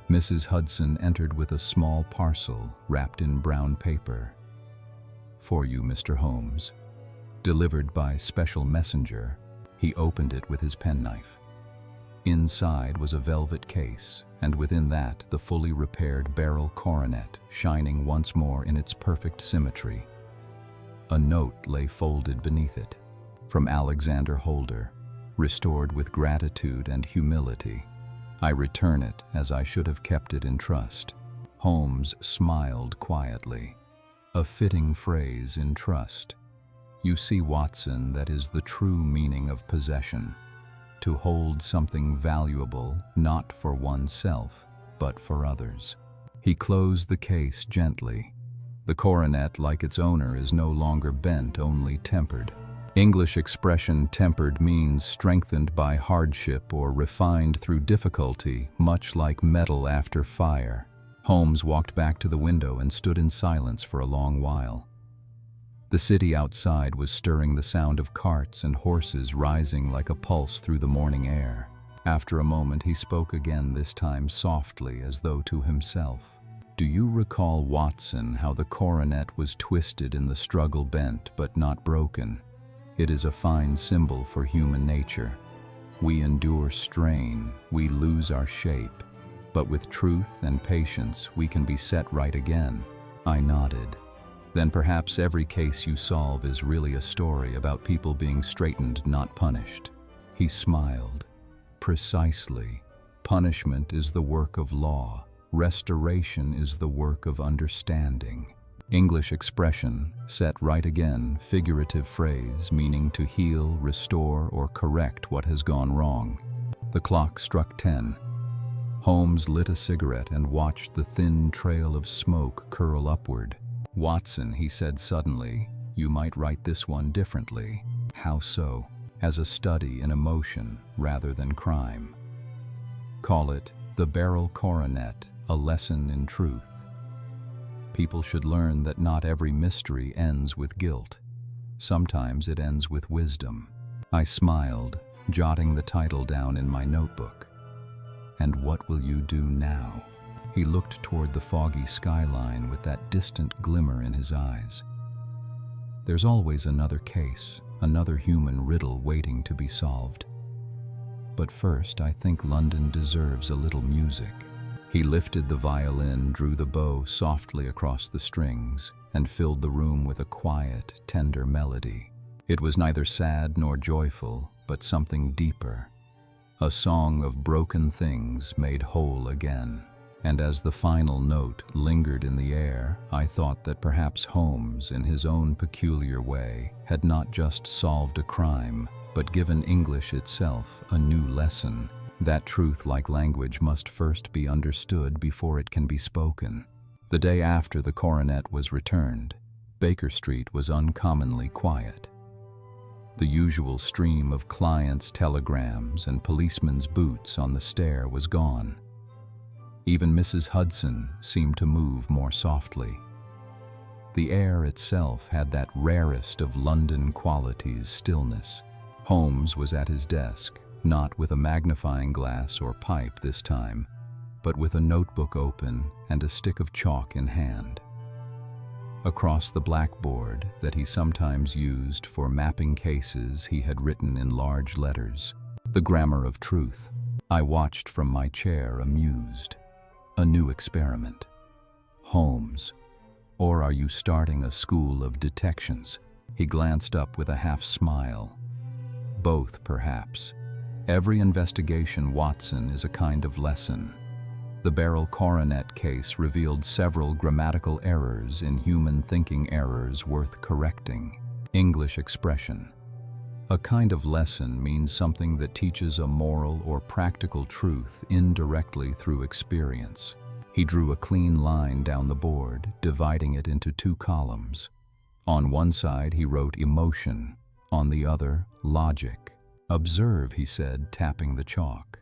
Mrs. Hudson entered with a small parcel wrapped in brown paper. "For you, Mr. Holmes." Delivered by special messenger, he opened it with his penknife. Inside was a velvet case, and within that the fully repaired Beryl Coronet, shining once more in its perfect symmetry. A note lay folded beneath it, from Alexander Holder, restored with gratitude and humility. I return it as I should have kept it in trust. Holmes smiled quietly. A fitting phrase in trust. You see, Watson, that is the true meaning of possession. To hold something valuable, not for oneself, but for others. He closed the case gently. The coronet, like its owner, is no longer bent, only tempered. English expression, tempered, means strengthened by hardship or refined through difficulty, much like metal after fire. Holmes walked back to the window and stood in silence for a long while. The city outside was stirring, the sound of carts and horses rising like a pulse through the morning air. After a moment he spoke again, this time softly, as though to himself. "Do you recall, Watson, how the coronet was twisted in the struggle, bent but not broken? It is a fine symbol for human nature. We endure strain, we lose our shape, but with truth and patience we can be set right again." I nodded. "Then perhaps every case you solve is really a story about people being straightened, not punished." He smiled. "Precisely. Punishment is the work of law. Restoration is the work of understanding." English expression, set right again, figurative phrase meaning to heal, restore, or correct what has gone wrong. The clock struck 10. Holmes lit a cigarette and watched the thin trail of smoke curl upward. "Watson," he said suddenly, "you might write this one differently." "How so?" "As a study in emotion rather than crime. Call it The Beryl Coronet, a lesson in truth. People should learn that not every mystery ends with guilt. Sometimes it ends with wisdom." I smiled, jotting the title down in my notebook. "And what will you do now?" He looked toward the foggy skyline with that distant glimmer in his eyes. "There's always another case, another human riddle waiting to be solved. But first, I think London deserves a little music." He lifted the violin, drew the bow softly across the strings, and filled the room with a quiet, tender melody. It was neither sad nor joyful, but something deeper. A song of broken things made whole again. And as the final note lingered in the air, I thought that perhaps Holmes, in his own peculiar way, had not just solved a crime, but given English itself a new lesson. That truth, like language, must first be understood before it can be spoken. The day after the coronet was returned, Baker Street was uncommonly quiet. The usual stream of clients' telegrams and policemen's boots on the stair was gone. Even Mrs. Hudson seemed to move more softly. The air itself had that rarest of London qualities, stillness. Holmes was at his desk, not with a magnifying glass or pipe this time, but with a notebook open and a stick of chalk in hand. Across the blackboard that he sometimes used for mapping cases, he had written in large letters, "The Grammar of Truth." I watched from my chair, amused. A new experiment. "Holmes, or are you starting a school of detections?" He glanced up with a half smile. "Both, perhaps. Every investigation, Watson, is a kind of lesson. The Beryl Coronet case revealed several grammatical errors in human thinking, errors worth correcting." English expression. A kind of lesson means something that teaches a moral or practical truth indirectly through experience. He drew a clean line down the board, dividing it into 2 columns. On one side he wrote emotion, on the other logic. Observe, he said, tapping the chalk.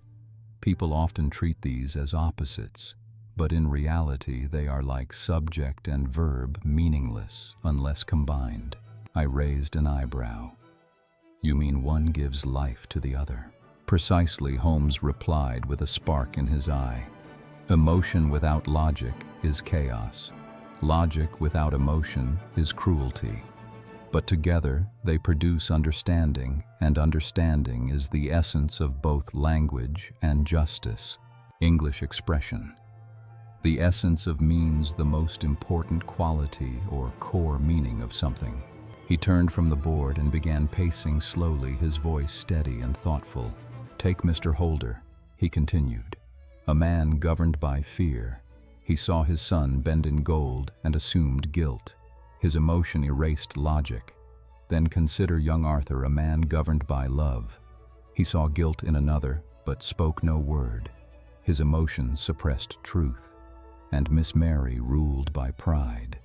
People often treat these as opposites, but in reality they are like subject and verb, meaningless unless combined. I raised an eyebrow. You mean one gives life to the other? Precisely, Holmes replied with a spark in his eye. Emotion without logic is chaos. Logic without emotion is cruelty. But together they produce understanding, and understanding is the essence of both language and justice. English expression. The essence of means the most important quality or core meaning of something. He turned from the board and began pacing slowly, his voice steady and thoughtful. Take Mr. Holder, he continued. A man governed by fear. He saw his son bend in gold and assumed guilt. His emotion erased logic. Then consider young Arthur, a man governed by love. He saw guilt in another, but spoke no word. His emotions suppressed truth. And Miss Mary ruled by pride.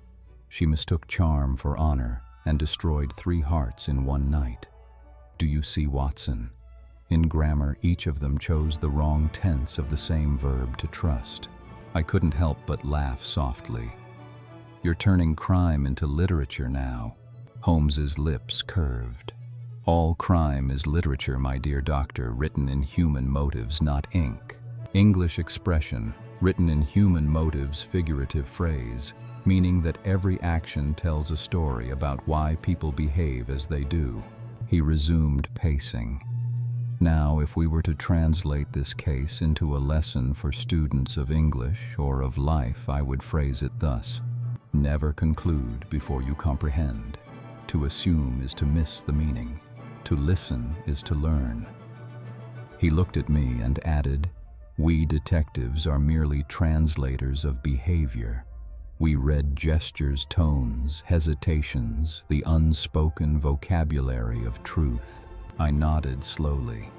She mistook charm for honor and destroyed 3 hearts in one night. Do you see, Watson? In grammar, each of them chose the wrong tense of the same verb, to trust. I couldn't help but laugh softly. You're turning crime into literature now. Holmes's lips curved. All crime is literature, my dear doctor, written in human motives, not ink. English expression, written in human motives, figurative phrase, meaning that every action tells a story about why people behave as they do. He resumed pacing. Now, if we were to translate this case into a lesson for students of English or of life, I would phrase it thus. Never conclude before you comprehend. To assume is to miss the meaning. To listen is to learn. He looked at me and added, we detectives are merely translators of behavior. We read gestures, tones, hesitations, the unspoken vocabulary of truth. I nodded slowly.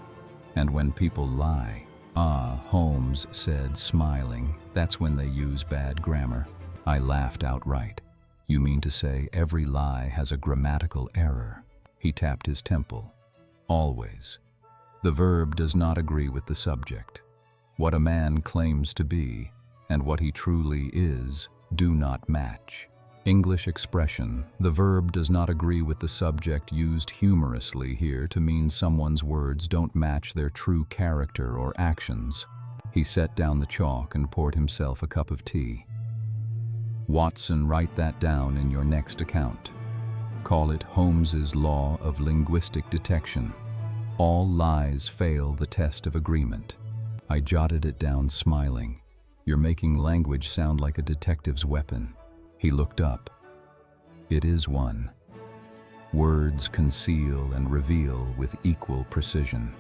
And when people lie, Holmes said, smiling, that's when they use bad grammar. I laughed outright. You mean to say every lie has a grammatical error? He tapped his temple. Always. The verb does not agree with the subject. What a man claims to be and what he truly is do not match. English expression, the verb does not agree with the subject, used humorously here to mean someone's words don't match their true character or actions. He set down the chalk and poured himself a cup of tea. Watson, write that down in your next account. Call it Holmes's law of linguistic detection. All lies fail the test of agreement. I jotted it down, smiling. You're making language sound like a detective's weapon. He looked up. It is one. Words conceal and reveal with equal precision.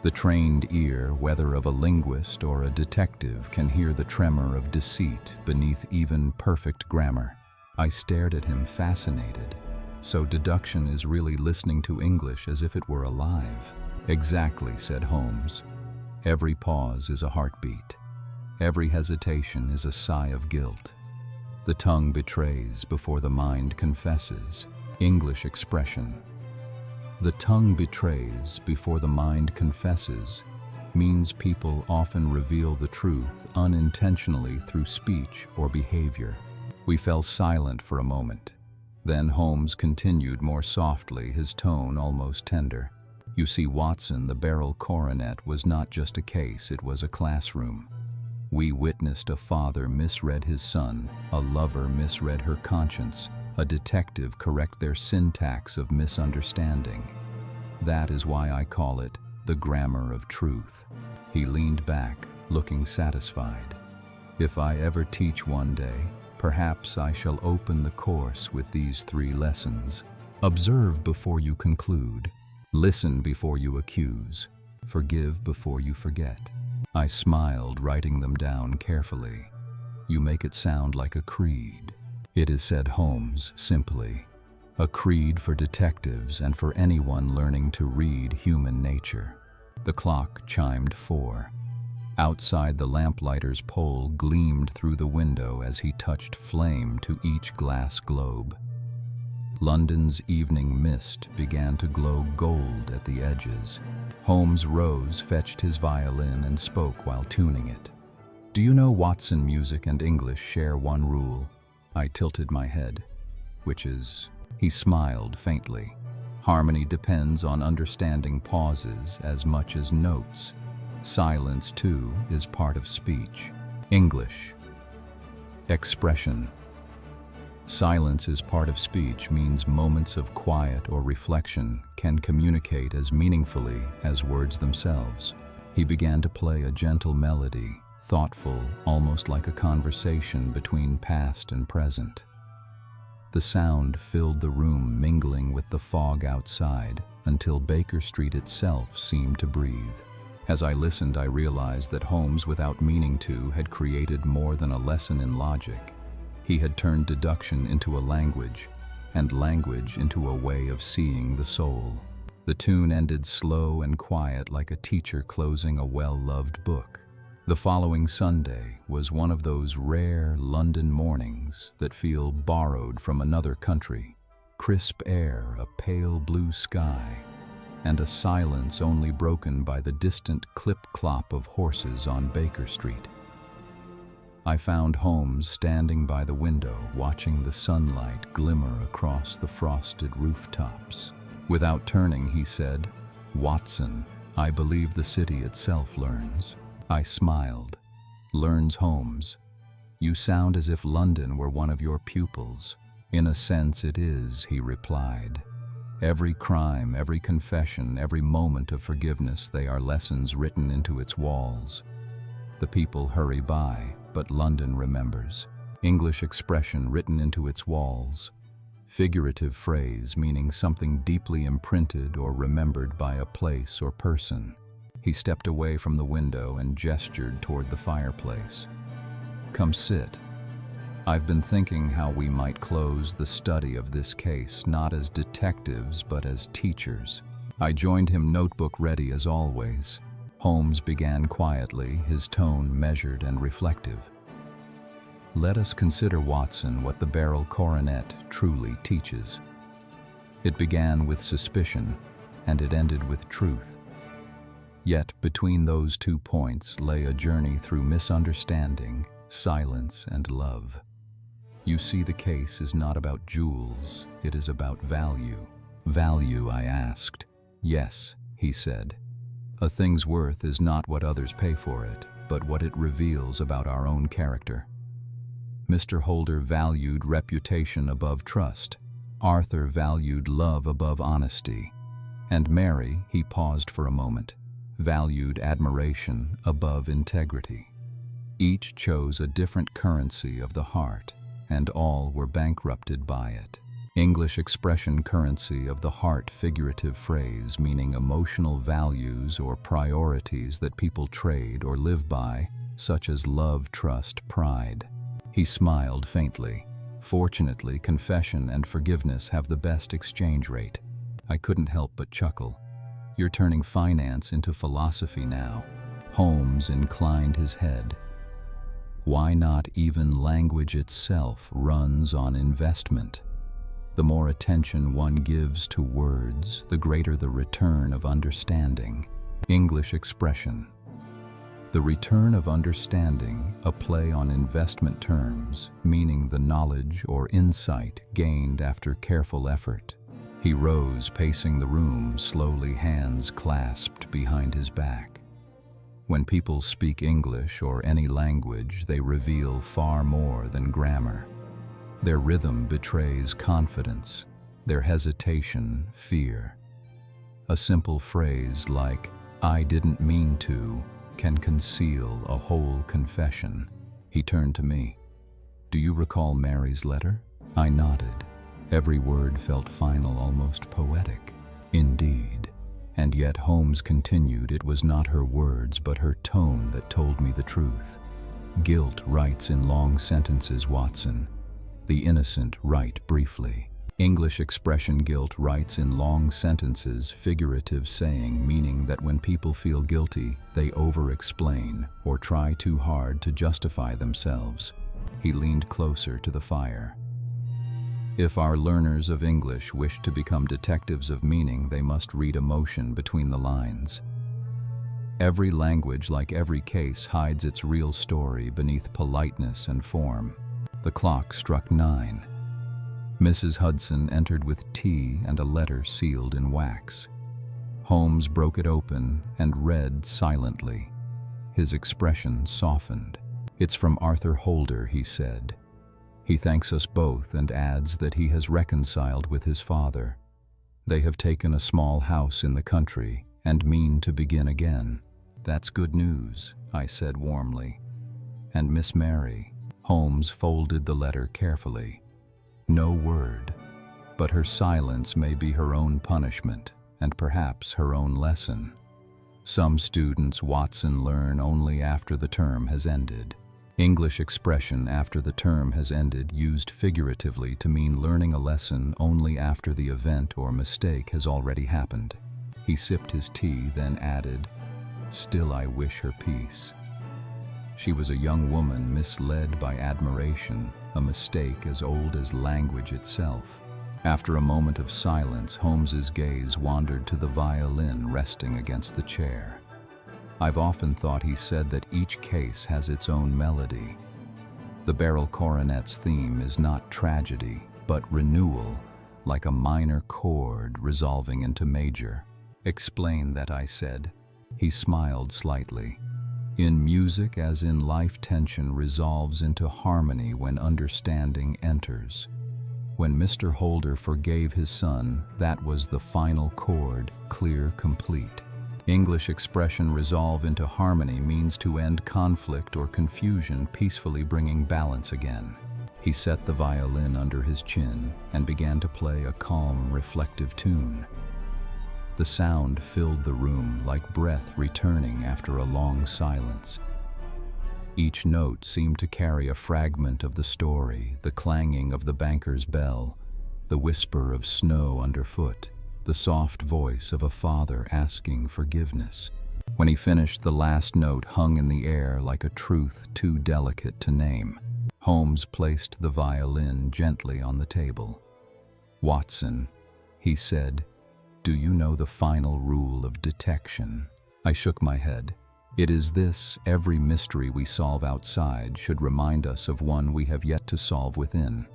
The trained ear, whether of a linguist or a detective, can hear the tremor of deceit beneath even perfect grammar. I stared at him, fascinated. So deduction is really listening to English as if it were alive. Exactly, said Holmes. Every pause is a heartbeat. Every hesitation is a sigh of guilt. The tongue betrays before the mind confesses. English expression. The tongue betrays before the mind confesses means people often reveal the truth unintentionally through speech or behavior. We fell silent for a moment. Then Holmes continued more softly, his tone almost tender. You see, Watson, the Beryl Coronet was not just a case, it was a classroom. We witnessed a father misread his son, a lover misread her conscience, a detective correct their syntax of misunderstanding. That is why I call it the grammar of truth. He leaned back, looking satisfied. If I ever teach one day, perhaps I shall open the course with these 3 lessons. Observe before you conclude. Listen before you accuse. Forgive before you forget. I smiled, writing them down carefully. You make it sound like a creed. It is, said Holmes simply. A creed for detectives and for anyone learning to read human nature. The clock chimed 4. Outside, the lamplighter's pole gleamed through the window as he touched flame to each glass globe. London's evening mist began to glow gold at the edges. Holmes rose, fetched his violin, and spoke while tuning it. "Do you know Watson music and English share one rule?" I tilted my head. "Which is?" He smiled faintly. "Harmony depends on understanding pauses as much as notes. Silence, too, is part of speech. English. Expression. Silence is part of speech means moments of quiet or reflection can communicate as meaningfully as words themselves." He began to play a gentle melody, thoughtful, almost like a conversation between past and present. The sound filled the room, mingling with the fog outside, until Baker Street itself seemed to breathe. As I listened, I realized that Holmes, without meaning to, had created more than a lesson in logic. He had turned deduction into a language, and language into a way of seeing the soul. The tune ended slow and quiet, like a teacher closing a well-loved book. The following Sunday was one of those rare London mornings that feel borrowed from another country. Crisp air, a pale blue sky, and a silence only broken by the distant clip-clop of horses on Baker Street. I found Holmes standing by the window, watching the sunlight glimmer across the frosted rooftops. Without turning, he said, "Watson, I believe the city itself learns." I smiled. "Learns, Holmes? You sound as if London were one of your pupils." "In a sense it is," he replied. "Every crime, every confession, every moment of forgiveness, they are lessons written into its walls. The people hurry by, but London remembers. English expression written into its walls. Figurative phrase meaning something deeply imprinted or remembered by a place or person." He stepped away from the window and gestured toward the fireplace. "Come sit. I've been thinking how we might close the study of this case, not as detectives, but as teachers." I joined him, notebook ready as always. Holmes began quietly, his tone measured and reflective. "Let us consider, Watson, what the Beryl Coronet truly teaches. It began with suspicion, and it ended with truth. Yet between those 2 points lay a journey through misunderstanding, silence, and love. You see, the case is not about jewels, it is about value." "Value?" I asked. "Yes," he said. "A thing's worth is not what others pay for it, but what it reveals about our own character. Mr. Holder valued reputation above trust. Arthur valued love above honesty. And Mary," he paused for a moment, "valued admiration above integrity. Each chose a different currency of the heart, and all were bankrupted by it. English expression currency of the heart, figurative phrase meaning emotional values or priorities that people trade or live by, such as love, trust, pride." He smiled faintly. "Fortunately, confession and forgiveness have the best exchange rate." I couldn't help but chuckle. "You're turning finance into philosophy now." Holmes inclined his head. "Why not even language itself runs on investment? The more attention one gives to words, the greater the return of understanding." English expression. The return of understanding, a play on investment terms, meaning the knowledge or insight gained after careful effort. He rose, pacing the room slowly, hands clasped behind his back. "When people speak English or any language, they reveal far more than grammar. Their rhythm betrays confidence, their hesitation, fear. A simple phrase like, 'I didn't mean to,' can conceal a whole confession." He turned to me. "Do you recall Mary's letter?" I nodded. Every word felt final, almost poetic. "Indeed." And yet Holmes continued, "It was not her words, but her tone that told me the truth. Guilt writes in long sentences, Watson. The innocent write briefly." English expression guilt writes in long sentences, figurative saying meaning that when people feel guilty, they over-explain or try too hard to justify themselves. He leaned closer to the fire. If our learners of English wish to become detectives of meaning, they must read emotion between the lines. Every language, like every case, hides its real story beneath politeness and form. The clock struck 9. Mrs. Hudson entered with tea and a letter sealed in wax. Holmes broke it open and read silently. His expression softened. "It's from Arthur Holder," he said. "He thanks us both and adds that he has reconciled with his father. They have taken a small house in the country and mean to begin again." "That's good news," I said warmly. "And Miss Mary?" Holmes folded the letter carefully. No word, but her silence may be her own punishment and perhaps her own lesson. Some students, Watson, learn only after the term has ended. English expression "after the term has ended" used figuratively to mean learning a lesson only after the event or mistake has already happened. He sipped his tea, then added, "Still, I wish her peace." She was a young woman misled by admiration, a mistake as old as language itself. After a moment of silence, Holmes's gaze wandered to the violin resting against the chair. "I've often thought," he said, "that each case has its own melody. The Beryl Coronet's theme is not tragedy, but renewal, like a minor chord resolving into major." "Explain that," I said. He smiled slightly. "In music, as in life, tension resolves into harmony when understanding enters. When Mr. Holder forgave his son, that was the final chord, clear, complete. English expression resolve into harmony means to end conflict or confusion, peacefully bringing balance again." He set the violin under his chin and began to play a calm, reflective tune. The sound filled the room like breath returning after a long silence. Each note seemed to carry a fragment of the story: the clanging of the banker's bell, the whisper of snow underfoot, the soft voice of a father asking forgiveness. When he finished, the last note hung in the air like a truth too delicate to name. Holmes placed the violin gently on the table. "Watson," he said, "do you know the final rule of detection?" I shook my head. "It is this: every mystery we solve outside should remind us of one we have yet to solve within.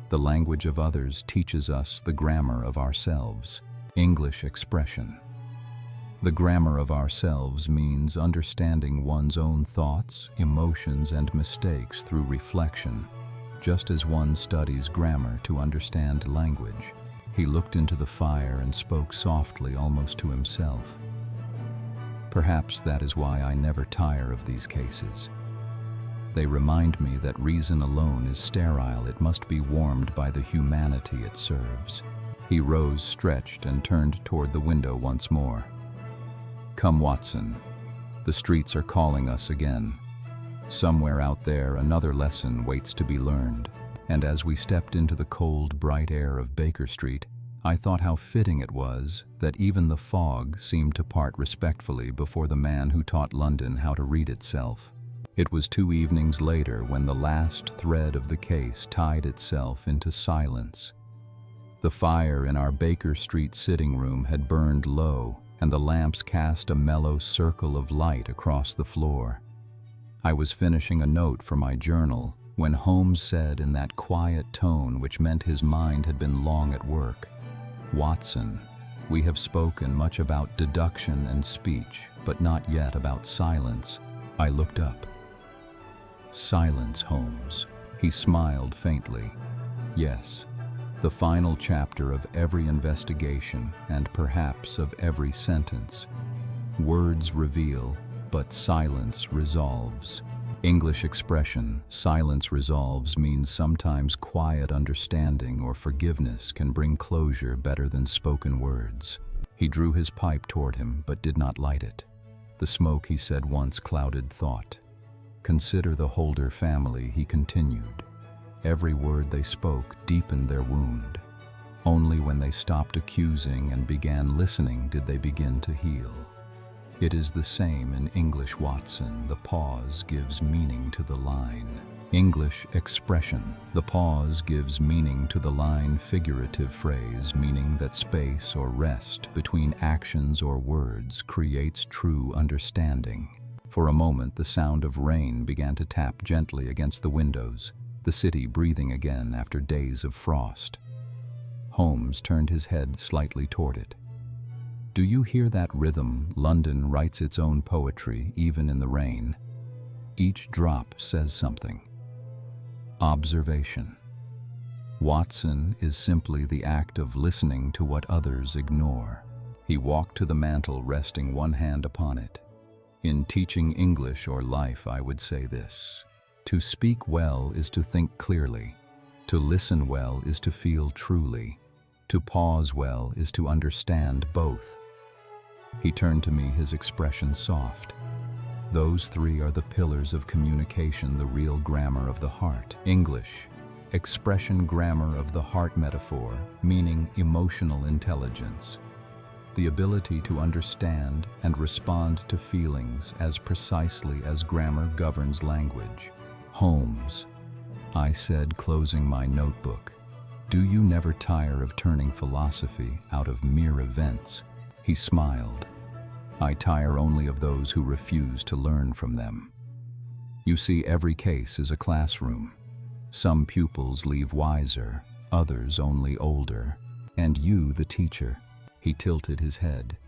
The language of others teaches us the grammar of ourselves." English expression. The grammar of ourselves means understanding one's own thoughts, emotions, and mistakes through reflection, just as one studies grammar to understand language. He looked into the fire and spoke softly, almost to himself. "Perhaps that is why I never tire of these cases. They remind me that reason alone is sterile. It must be warmed by the humanity it serves." He rose, stretched, and turned toward the window once more. "Come, Watson. The streets are calling us again. Somewhere out there, another lesson waits to be learned." And as we stepped into the cold, bright air of Baker Street, I thought how fitting it was that even the fog seemed to part respectfully before the man who taught London how to read itself. It was 2 evenings later when the last thread of the case tied itself into silence. The fire in our Baker Street sitting room had burned low, and the lamps cast a mellow circle of light across the floor. I was finishing a note for my journal when Holmes said in that quiet tone which meant his mind had been long at work, "Watson, we have spoken much about deduction and speech, but not yet about silence." I looked up. "Silence, Holmes." He smiled faintly. "Yes, the final chapter of every investigation and perhaps of every sentence. Words reveal, but silence resolves." English expression, "silence resolves," means sometimes quiet understanding or forgiveness can bring closure better than spoken words. He drew his pipe toward him, but did not light it. The smoke, he said, once clouded thought. "Consider the Holder family," he continued. "Every word they spoke deepened their wound. Only when they stopped accusing and began listening did they begin to heal. It is the same in English, Watson. The pause gives meaning to the line." English expression. The pause gives meaning to the line figurative phrase, meaning that space or rest between actions or words creates true understanding. For a moment, the sound of rain began to tap gently against the windows, the city breathing again after days of frost. Holmes turned his head slightly toward it. Do you hear that rhythm? London writes its own poetry, even in the rain. Each drop says something. Observation. Watson is simply the act of listening to what others ignore. He walked to the mantel, resting one hand upon it. In teaching English or life, I would say this: to speak well is to think clearly. To listen well is to feel truly. To pause well is to understand both. He turned to me, his expression soft. Those three are the pillars of communication, the real grammar of the heart. English, expression, grammar of the heart metaphor, meaning emotional intelligence. The ability to understand and respond to feelings as precisely as grammar governs language. Holmes, I said, closing my notebook, do you never tire of turning philosophy out of mere events? He smiled. I tire only of those who refuse to learn from them. You see, every case is a classroom. Some pupils leave wiser, others only older. And you, the teacher. He tilted his head.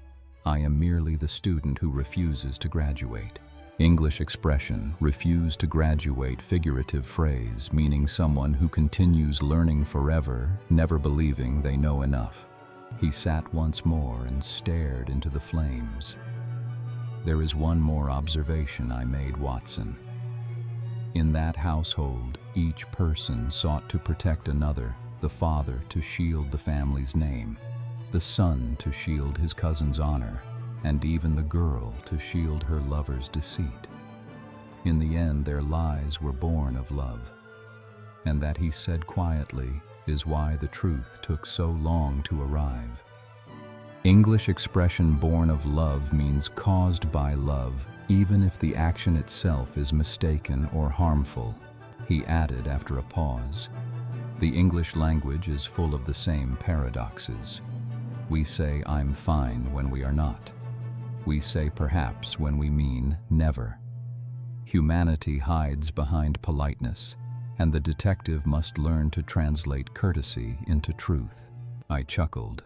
I am merely the student who refuses to graduate. English expression, refuse to graduate, figurative phrase, meaning someone who continues learning forever, never believing they know enough. He sat once more and stared into the flames. There is one more observation I made, Watson. In that household, each person sought to protect another, the father to shield the family's name, the son to shield his cousin's honor, and even the girl to shield her lover's deceit. In the end, their lies were born of love. And that, he said quietly, is why the truth took so long to arrive. English expression born of love means caused by love, even if the action itself is mistaken or harmful. He added after a pause, the English language is full of the same paradoxes. We say I'm fine when we are not. We say perhaps when we mean never. Humanity hides behind politeness, and the detective must learn to translate courtesy into truth. I chuckled.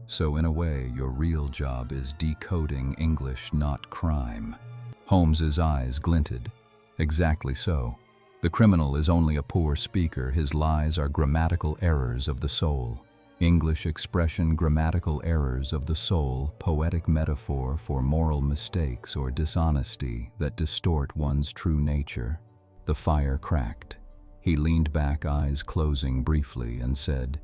So in a way, your real job is decoding English, not crime. Holmes's eyes glinted. Exactly so. The criminal is only a poor speaker. His lies are grammatical errors of the soul. English expression, grammatical errors of the soul, poetic metaphor for moral mistakes or dishonesty that distort one's true nature. The fire cracked. He leaned back, eyes closing briefly, and said,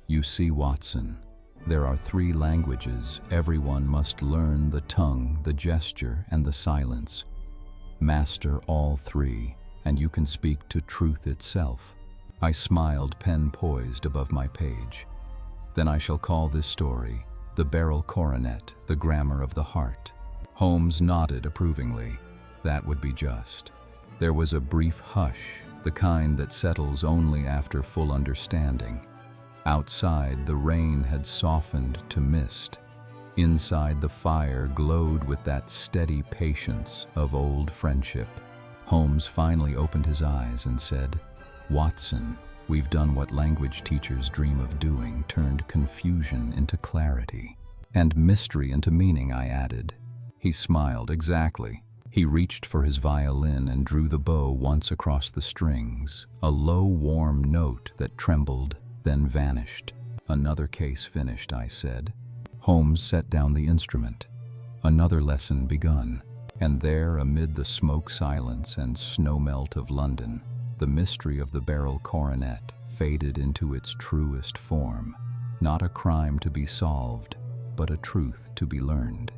You see, Watson, there are three languages. Everyone must learn the tongue, the gesture, and the silence. Master all three, and you can speak to truth itself. I smiled, pen poised above my page. Then I shall call this story The Beryl Coronet, the Grammar of the Heart. Holmes nodded approvingly. That would be just. There was a brief hush, the kind that settles only after full understanding. Outside, the rain had softened to mist. Inside, the fire glowed with that steady patience of old friendship. Holmes finally opened his eyes and said, Watson, we've done what language teachers dream of doing, turned confusion into clarity. And mystery into meaning, I added. He smiled. Exactly. He reached for his violin and drew the bow once across the strings, a low, warm note that trembled, then vanished. Another case finished, I said. Holmes set down the instrument. Another lesson begun. And there, amid the smoke silence and snowmelt of London, the mystery of the Beryl Coronet faded into its truest form. Not a crime to be solved, but a truth to be learned.